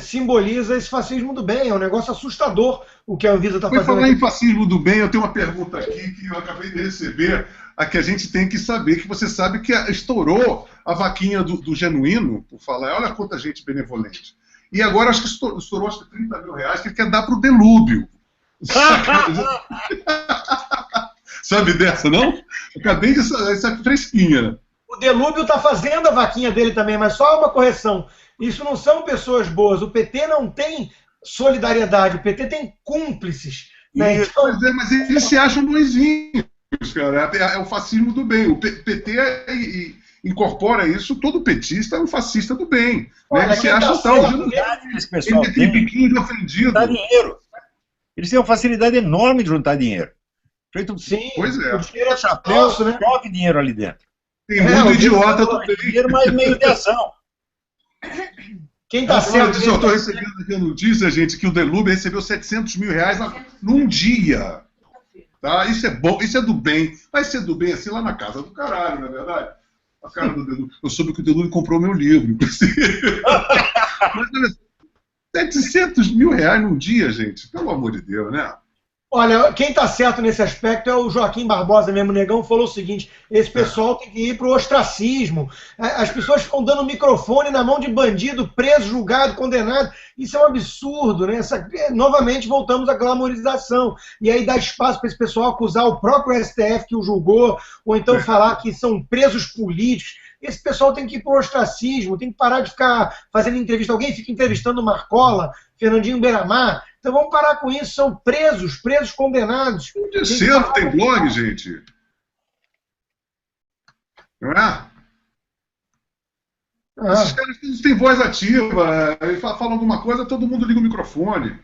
simboliza esse fascismo do bem. É um negócio assustador o que a Anvisa está fazendo. Por falar em fascismo do bem, eu tenho uma pergunta aqui que eu acabei de receber, a que a gente tem que saber, que você sabe que estourou a vaquinha do Genuíno, por falar, olha quanta gente benevolente. E agora acho que estourou acho que 30 mil reais que ele quer dar para o Delúbio. Sabe dessa, não? Acabei de essa fresquinha. O Delúbio está fazendo a vaquinha dele também, mas só uma correção. Isso não são pessoas boas. O PT não tem solidariedade, o PT tem cúmplices. Né? Então, mas eles se acham bonzinhos, cara. É o fascismo do bem. O PT incorpora isso, todo petista é um fascista do bem. Né? Eles se acham tal. Ele tem biquinho de ofendido. Juntar dinheiro. Eles têm uma facilidade enorme de juntar dinheiro. Sim, pois é. O dinheiro é chapéu, né? Jogue dinheiro ali dentro. Tem muito idiota também. Dinheiro mais meio de ação. Quem está certo? Eu estou recebendo aqui a notícia, gente, que o Delúbio recebeu 700 mil reais num dia. Tá? Isso é bom, isso é do bem. Vai ser do bem assim lá na casa do caralho, não é verdade? A cara do Delúbio. Eu soube que o Delúbio comprou meu livro, inclusive. Mas olha, 700 mil reais num dia, gente. Pelo amor de Deus, né? Olha, quem está certo nesse aspecto é o Joaquim Barbosa mesmo, Negão, falou o seguinte, esse pessoal tem que ir para o ostracismo, as pessoas ficam dando microfone na mão de bandido, preso, julgado, condenado, isso é um absurdo, né? Novamente voltamos à glamorização, e aí dá espaço para esse pessoal acusar o próprio STF que o julgou, ou então falar que são presos políticos. Esse pessoal tem que ir para o ostracismo, tem que parar de ficar fazendo entrevista, alguém fica entrevistando Marcola, Fernandinho Beiramar. Então vamos parar com isso, são presos condenados. O Terceiro tem blog, gente. Não é? Esses caras têm voz ativa, eles falam alguma coisa, todo mundo liga o microfone.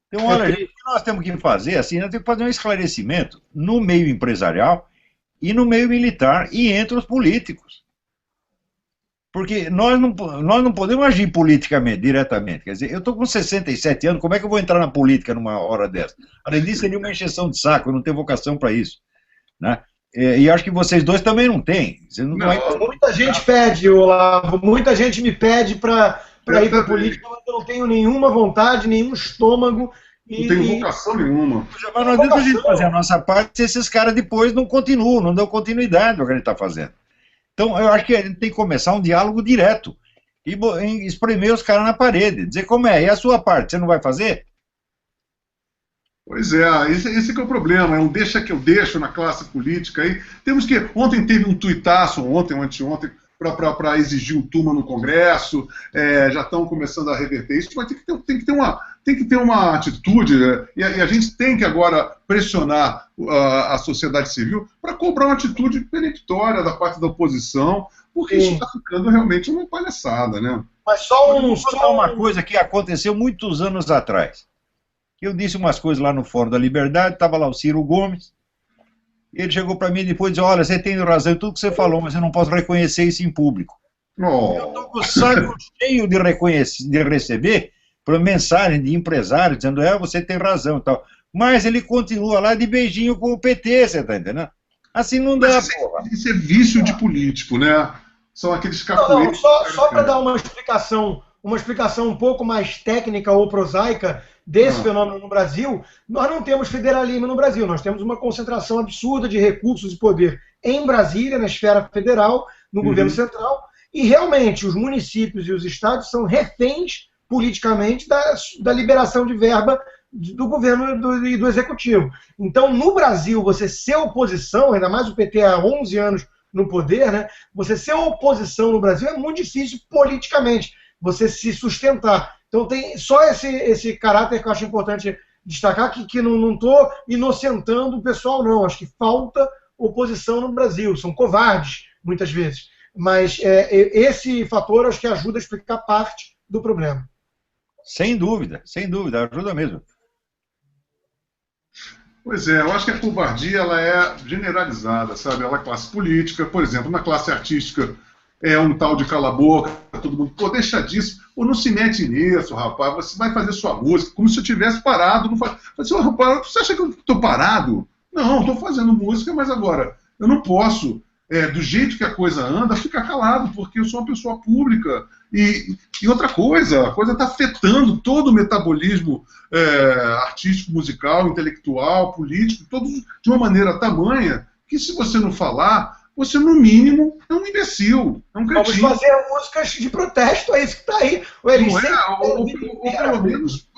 Então, olha, gente, o que nós temos que fazer, assim, nós temos que fazer um esclarecimento no meio empresarial e no meio militar e entre os políticos. Porque nós não podemos agir politicamente, diretamente. Quer dizer, eu estou com 67 anos, como é que eu vou entrar na política numa hora dessa? Além disso, seria uma encheção de saco, eu não tenho vocação para isso. Né? E acho que vocês dois também não têm. Muita gente pede, Olavo, muita gente me pede para ir para a política, mas eu não tenho nenhuma vontade, nenhum estômago. Não tenho vocação nenhuma. Mas não adianta a gente fazer a nossa parte se esses caras depois não continuam, não dão continuidade ao que a gente está fazendo. Então, eu acho que a gente tem que começar um diálogo direto e espremer os caras na parede, dizer como é, e a sua parte, você não vai fazer? Pois é, esse que é o problema, é um deixa que eu deixo na classe política aí. Temos que, ontem teve um tuitaço, ontem ou anteontem, para exigir o turma no Congresso, já estão começando a reverter isso, mas tem que ter uma atitude, né? E a gente tem que agora pressionar a sociedade civil para cobrar uma atitude peremptória da parte da oposição, porque isso está ficando realmente uma palhaçada, né? Mas Vou contar uma coisa que aconteceu muitos anos atrás. Eu disse umas coisas lá no Fórum da Liberdade, estava lá o Ciro Gomes, ele chegou para mim depois e disse, olha, você tem razão em tudo que você falou, mas eu não posso reconhecer isso em público. Eu estou com o saco cheio de receber por mensagem de empresário dizendo, você tem razão e tal. Mas ele continua lá de beijinho com o PT, você está entendendo? Assim não dá, porra. Isso é vício de político, né? São aqueles capoeiros... Só para dar uma explicação um pouco mais técnica ou prosaica desse fenômeno no Brasil, nós não temos federalismo no Brasil, nós temos uma concentração absurda de recursos e poder em Brasília, na esfera federal, no governo central, e realmente os municípios e os estados são reféns politicamente da liberação de verba do governo e do executivo. Então, no Brasil, você ser oposição, ainda mais o PT há 11 anos no poder, né, você ser oposição no Brasil é muito difícil politicamente, você se sustentar. Então tem só esse caráter que eu acho importante destacar, que não estou inocentando o pessoal, não. Acho que falta oposição no Brasil. São covardes, muitas vezes. Mas esse fator acho que ajuda a explicar parte do problema. Sem dúvida, ajuda mesmo. Pois é, eu acho que a covardia ela é generalizada, sabe? Ela é classe política, por exemplo, na classe artística é um tal de cala-boca, todo mundo, pô, deixa disso, pô, não se mete nisso, rapaz, você vai fazer sua música, como se eu tivesse parado, não faz... Rapaz, você acha que eu estou parado? Não, estou fazendo música, mas agora, eu não posso, do jeito que a coisa anda, ficar calado, porque eu sou uma pessoa pública, e outra coisa, a coisa está afetando todo o metabolismo artístico, musical, intelectual, político, todos de uma maneira tamanha, que se você não falar, você, no mínimo, é um imbecil, é um cretino. Vamos fazer músicas de protesto, é isso que está aí. Ou pelo menos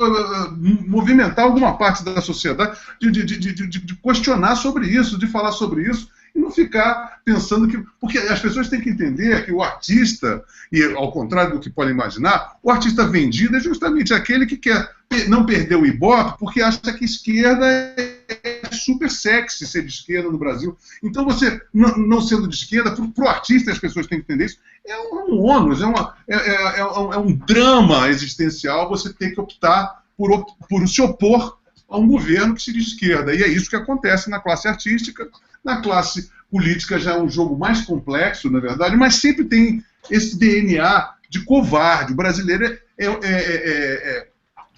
movimentar alguma parte da sociedade de questionar sobre isso, de falar sobre isso, e não ficar pensando que... Porque as pessoas têm que entender que o artista, e ao contrário do que podem imaginar, o artista vendido é justamente aquele que quer não perder o Ibope porque acha que a esquerda é super sexy ser de esquerda no Brasil. Então você, não sendo de esquerda, para o artista, as pessoas têm que entender isso, é um ônus, é um drama existencial você ter que optar por se opor a um governo que se diz esquerda. E é isso que acontece na classe artística. Na classe política já é um jogo mais complexo, na verdade, mas sempre tem esse DNA de covarde. O brasileiro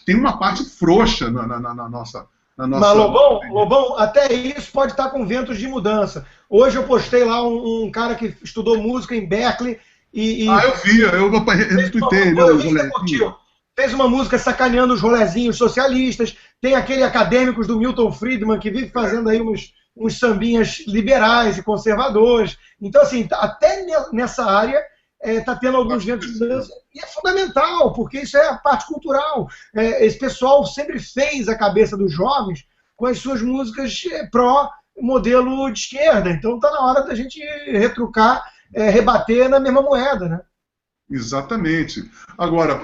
tem uma parte frouxa na nossa... Mas, Lobão, até isso pode estar com ventos de mudança. Hoje eu postei lá um cara que estudou música em Berkeley e eu vi, eu retuitei, né? Fez uma música sacaneando os rolezinhos socialistas. Tem aquele acadêmicos do Milton Friedman que vive fazendo aí uns sambinhas liberais e conservadores. Então, assim, até nessa área está tendo alguns ventos de mudança. E é fundamental, porque isso é a parte cultural. Esse pessoal sempre fez a cabeça dos jovens com as suas músicas pró-modelo de esquerda. Então está na hora da gente retrucar, rebater na mesma moeda, né? Exatamente. Agora,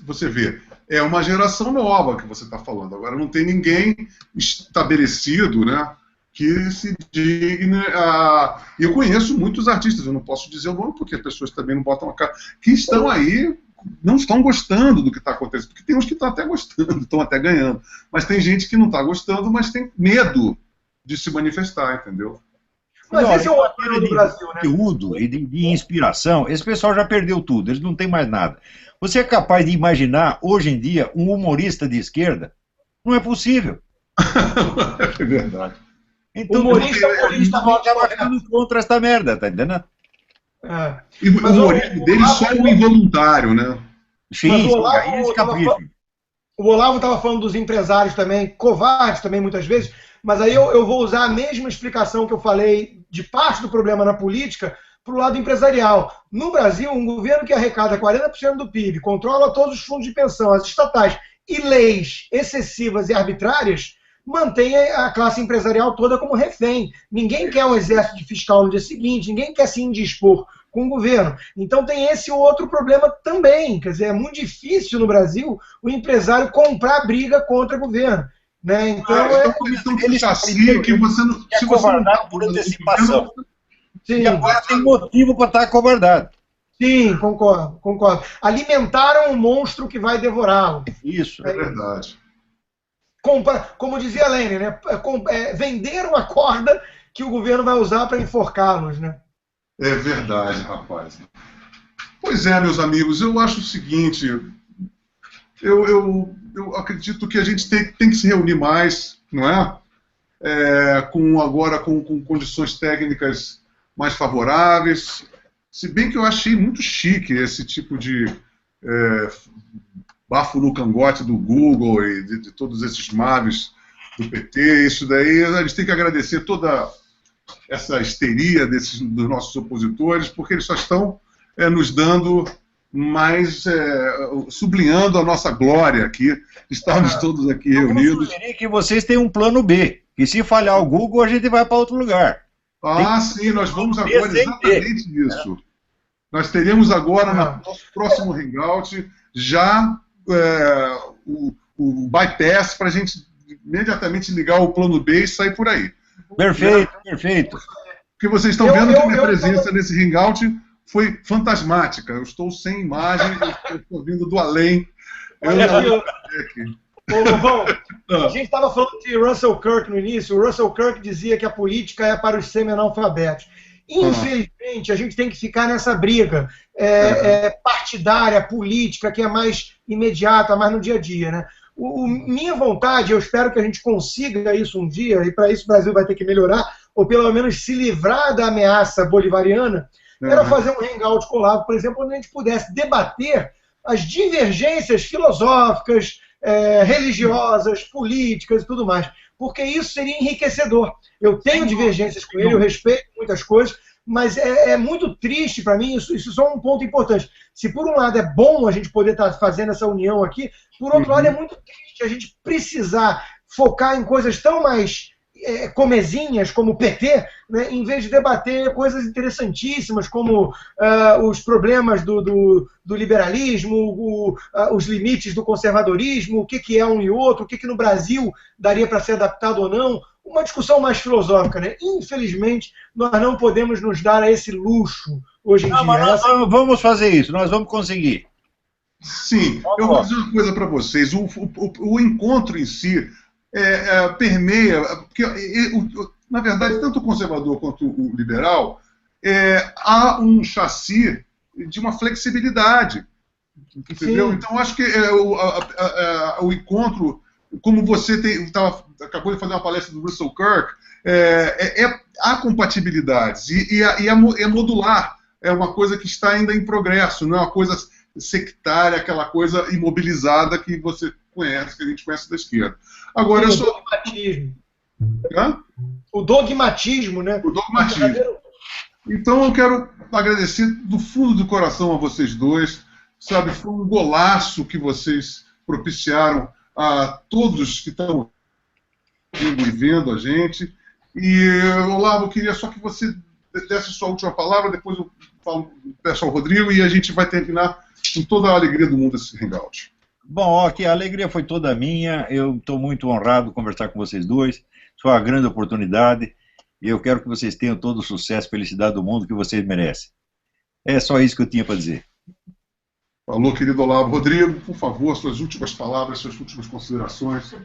você vê, é uma geração nova que você está falando. Agora não tem ninguém estabelecido, né, que se digne a... Eu conheço muitos artistas, eu não posso dizer o nome porque as pessoas também não botam a cara, que estão aí, não estão gostando do que está acontecendo, porque tem uns que estão até gostando, estão até ganhando, mas tem gente que não está gostando, mas tem medo de se manifestar, entendeu? Mas esse é o apelo do Brasil, né? Conteúdo e de inspiração, esse pessoal já perdeu tudo, eles não têm mais nada. Você é capaz de imaginar, hoje em dia, um humorista de esquerda? Não é possível. É verdade. Então, humorista ficando contra esta merda, tá entendendo? E o humorismo dele só é um involuntário, né? Sim, o Olavo estava falando dos empresários também, covardes também muitas vezes, mas aí eu vou usar a mesma explicação que eu falei de parte do problema na política para o lado empresarial. No Brasil, um governo que arrecada 40% do PIB, controla todos os fundos de pensão, as estatais e leis excessivas e arbitrárias, mantém a classe empresarial toda como refém. Ninguém quer um exército de fiscal no dia seguinte, ninguém quer se indispor com o governo. Então tem esse outro problema também. Quer dizer, é muito difícil no Brasil o empresário comprar briga contra o governo. Né? Então, eles chassi que você não. Se você não por antecipação. Sim. E agora tem motivo para estar acovardado. Sim, concordo. Alimentaram um monstro que vai devorá-lo. Isso. É verdade. Como dizia a Lênin, né? Venderam a corda que o governo vai usar para enforcá-los. Né? É verdade, rapaz. Pois é, meus amigos, eu acho o seguinte, eu acredito que a gente tem que se reunir mais, não é? Agora com condições técnicas mais favoráveis, se bem que eu achei muito chique esse tipo de bafo no cangote do Google e de todos esses maves do PT, isso daí, a gente tem que agradecer toda essa histeria dos nossos opositores, porque eles só estão nos dando mais, sublinhando a nossa glória aqui, estarmos todos aqui reunidos. Eu sugerir que vocês tenham um plano B, que se falhar o Google, a gente vai para outro lugar. Sim, nós vamos agora exatamente isso. Nós teremos agora, no nosso próximo Hangout, já o bypass para a gente imediatamente ligar o plano B e sair por aí. Perfeito. Porque vocês estão vendo que a minha presença nesse Hangout foi fantasmática. Eu estou sem imagem, eu estou vindo do além. Bom, a gente estava falando de Russell Kirk no início. O Russell Kirk dizia que a política é para os semi-analfabetos. Infelizmente, a gente tem que ficar nessa briga partidária, política, que é mais imediata, mais no dia a dia. Né? Minha vontade, eu espero que a gente consiga isso um dia, e para isso o Brasil vai ter que melhorar, ou pelo menos se livrar da ameaça bolivariana, era fazer um hangout com o Olavo, por exemplo, onde a gente pudesse debater as divergências filosóficas, religiosas, políticas e tudo mais, porque isso seria enriquecedor. Eu tenho divergências com ele, eu respeito muitas coisas, mas é muito triste para mim, isso só é um ponto importante. Se por um lado é bom a gente poder estar fazendo essa união aqui, por outro lado é muito triste a gente precisar focar em coisas tão mais comezinhas como o PT, né, em vez de debater coisas interessantíssimas como os problemas do liberalismo, os limites do conservadorismo, o que é um e outro, o que no Brasil daria para ser adaptado ou não, uma discussão mais filosófica. Né? Infelizmente, nós não podemos nos dar a esse luxo hoje em dia. Mas nós vamos fazer isso, nós vamos conseguir. Sim, eu vou dizer uma coisa para vocês, o encontro em si permeia, porque na verdade tanto o conservador quanto o liberal há um chassi de uma flexibilidade, entendeu? Sim. Então acho que o encontro, como você acabou de fazer uma palestra do Russell Kirk, há compatibilidades e modular, é uma coisa que está ainda em progresso, não é uma coisa sectária, aquela coisa imobilizada que você conhece, que a gente conhece da esquerda. Agora, o dogmatismo. O dogmatismo, né? O dogmatismo. Então eu quero agradecer do fundo do coração a vocês dois, sabe, foi um golaço que vocês propiciaram a todos que estão vindo e vendo a gente. E, Olavo, eu queria só que você desse sua última palavra, depois eu peço ao Rodrigo e a gente vai terminar com toda a alegria do mundo esse hangout. Bom, aqui a alegria foi toda minha, eu estou muito honrado de conversar com vocês dois, foi uma grande oportunidade e eu quero que vocês tenham todo o sucesso e felicidade do mundo que vocês merecem. É só isso que eu tinha para dizer. Falou, querido Olavo. Rodrigo, por favor, suas últimas palavras, suas últimas considerações.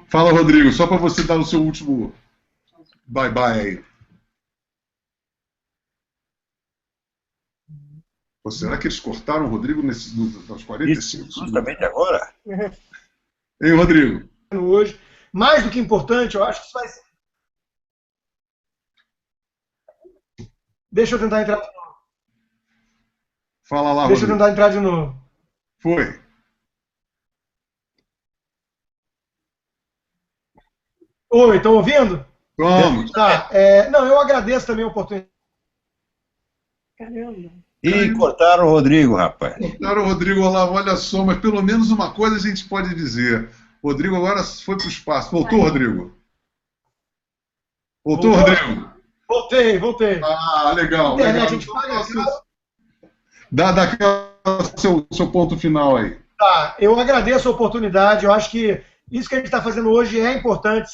Fala, Rodrigo, só para você dar o seu último bye-bye aí. Ou será que eles cortaram o Rodrigo nos 45? Isso, justamente agora? Hein, Rodrigo? Hoje, mais do que importante, eu acho que isso vai ser... Deixa eu tentar entrar de novo. Fala lá, Deixa Rodrigo. eu tentar entrar de novo. Foi. Oi, estão ouvindo? Vamos. Tá. Não, eu agradeço também a oportunidade. Caramba. E cortaram o Rodrigo, rapaz. Cortaram o Rodrigo, Olavo, olha só, mas pelo menos uma coisa a gente pode dizer. Rodrigo agora foi para o espaço. Voltou, Rodrigo? Voltou, Rodrigo? Voltei. Ah, legal. Internet, legal. a gente paga isso. Dá seu ponto final aí. Tá, eu agradeço a oportunidade, eu acho que isso que a gente está fazendo hoje é importante,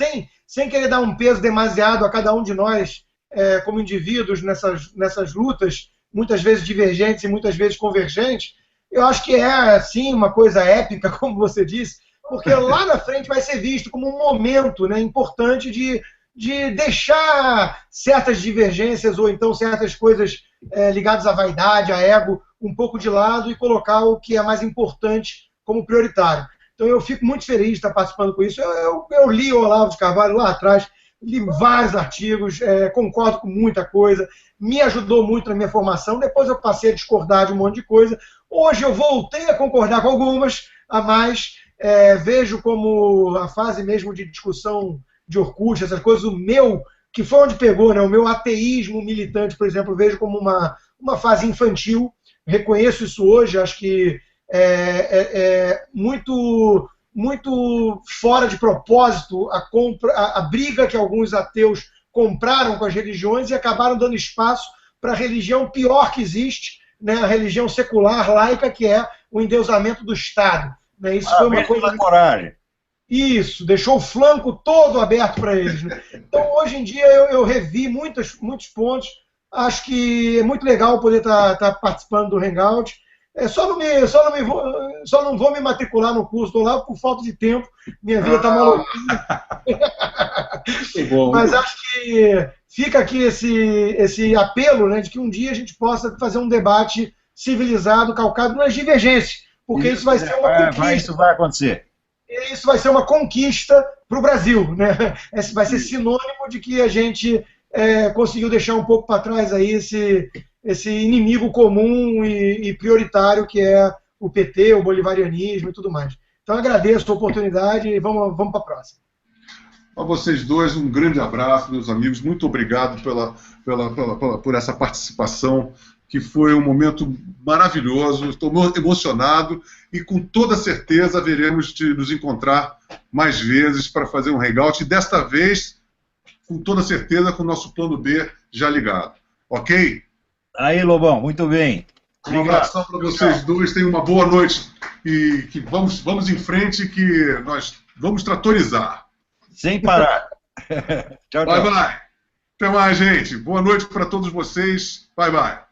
sem querer dar um peso demasiado a cada um de nós, como indivíduos, nessas lutas, muitas vezes divergentes e muitas vezes convergentes. Eu acho que é, sim, uma coisa épica, como você disse, porque lá na frente vai ser visto como um momento, né, importante de deixar certas divergências ou então certas coisas ligadas à vaidade, a ego, um pouco de lado e colocar o que é mais importante como prioritário. Então eu fico muito feliz de estar participando com isso. Eu li o Olavo de Carvalho lá atrás, li vários artigos, concordo com muita coisa, me ajudou muito na minha formação, depois eu passei a discordar de um monte de coisa. Hoje eu voltei a concordar com algumas, a mais, vejo como a fase mesmo de discussão de Orkut, essas coisas, o meu, que foi onde pegou, né, o meu ateísmo militante, por exemplo, vejo como uma fase infantil, reconheço isso hoje, acho que é muito fora de propósito a briga que alguns ateus compraram com as religiões e acabaram dando espaço para a religião pior que existe, né, a religião secular, laica, que é o endeusamento do Estado. Né, isso foi uma coisa... coragem. Isso, deixou o flanco todo aberto para eles. Né? Então, hoje em dia, eu revi muitos pontos. Acho que é muito legal poder estar participando do Hangout. Só não vou me matricular no curso, estou lá por falta de tempo. Minha vida está maluquinha. Mas acho que fica aqui esse apelo, né, de que um dia a gente possa fazer um debate civilizado, calcado nas divergências. Porque isso vai ser uma conquista. Isso vai acontecer. Isso vai ser uma conquista para o Brasil, né? Vai ser sinônimo de que a gente conseguiu deixar um pouco para trás aí esse inimigo comum e prioritário que é o PT, o bolivarianismo e tudo mais. Então agradeço a oportunidade e vamos para a próxima. A vocês dois, um grande abraço, meus amigos. Muito obrigado por essa participação, que foi um momento maravilhoso. Estou emocionado e com toda certeza haveremos de nos encontrar mais vezes para fazer um hangout. E desta vez, com toda certeza, com o nosso plano B já ligado. Ok? Aí, Lobão, muito bem. Um abração para vocês dois. Tenham uma boa noite e que vamos em frente, que nós vamos tratorizar. Sem parar. Tchau, tchau. Bye, bye. Até mais, gente. Boa noite para todos vocês. Bye, bye.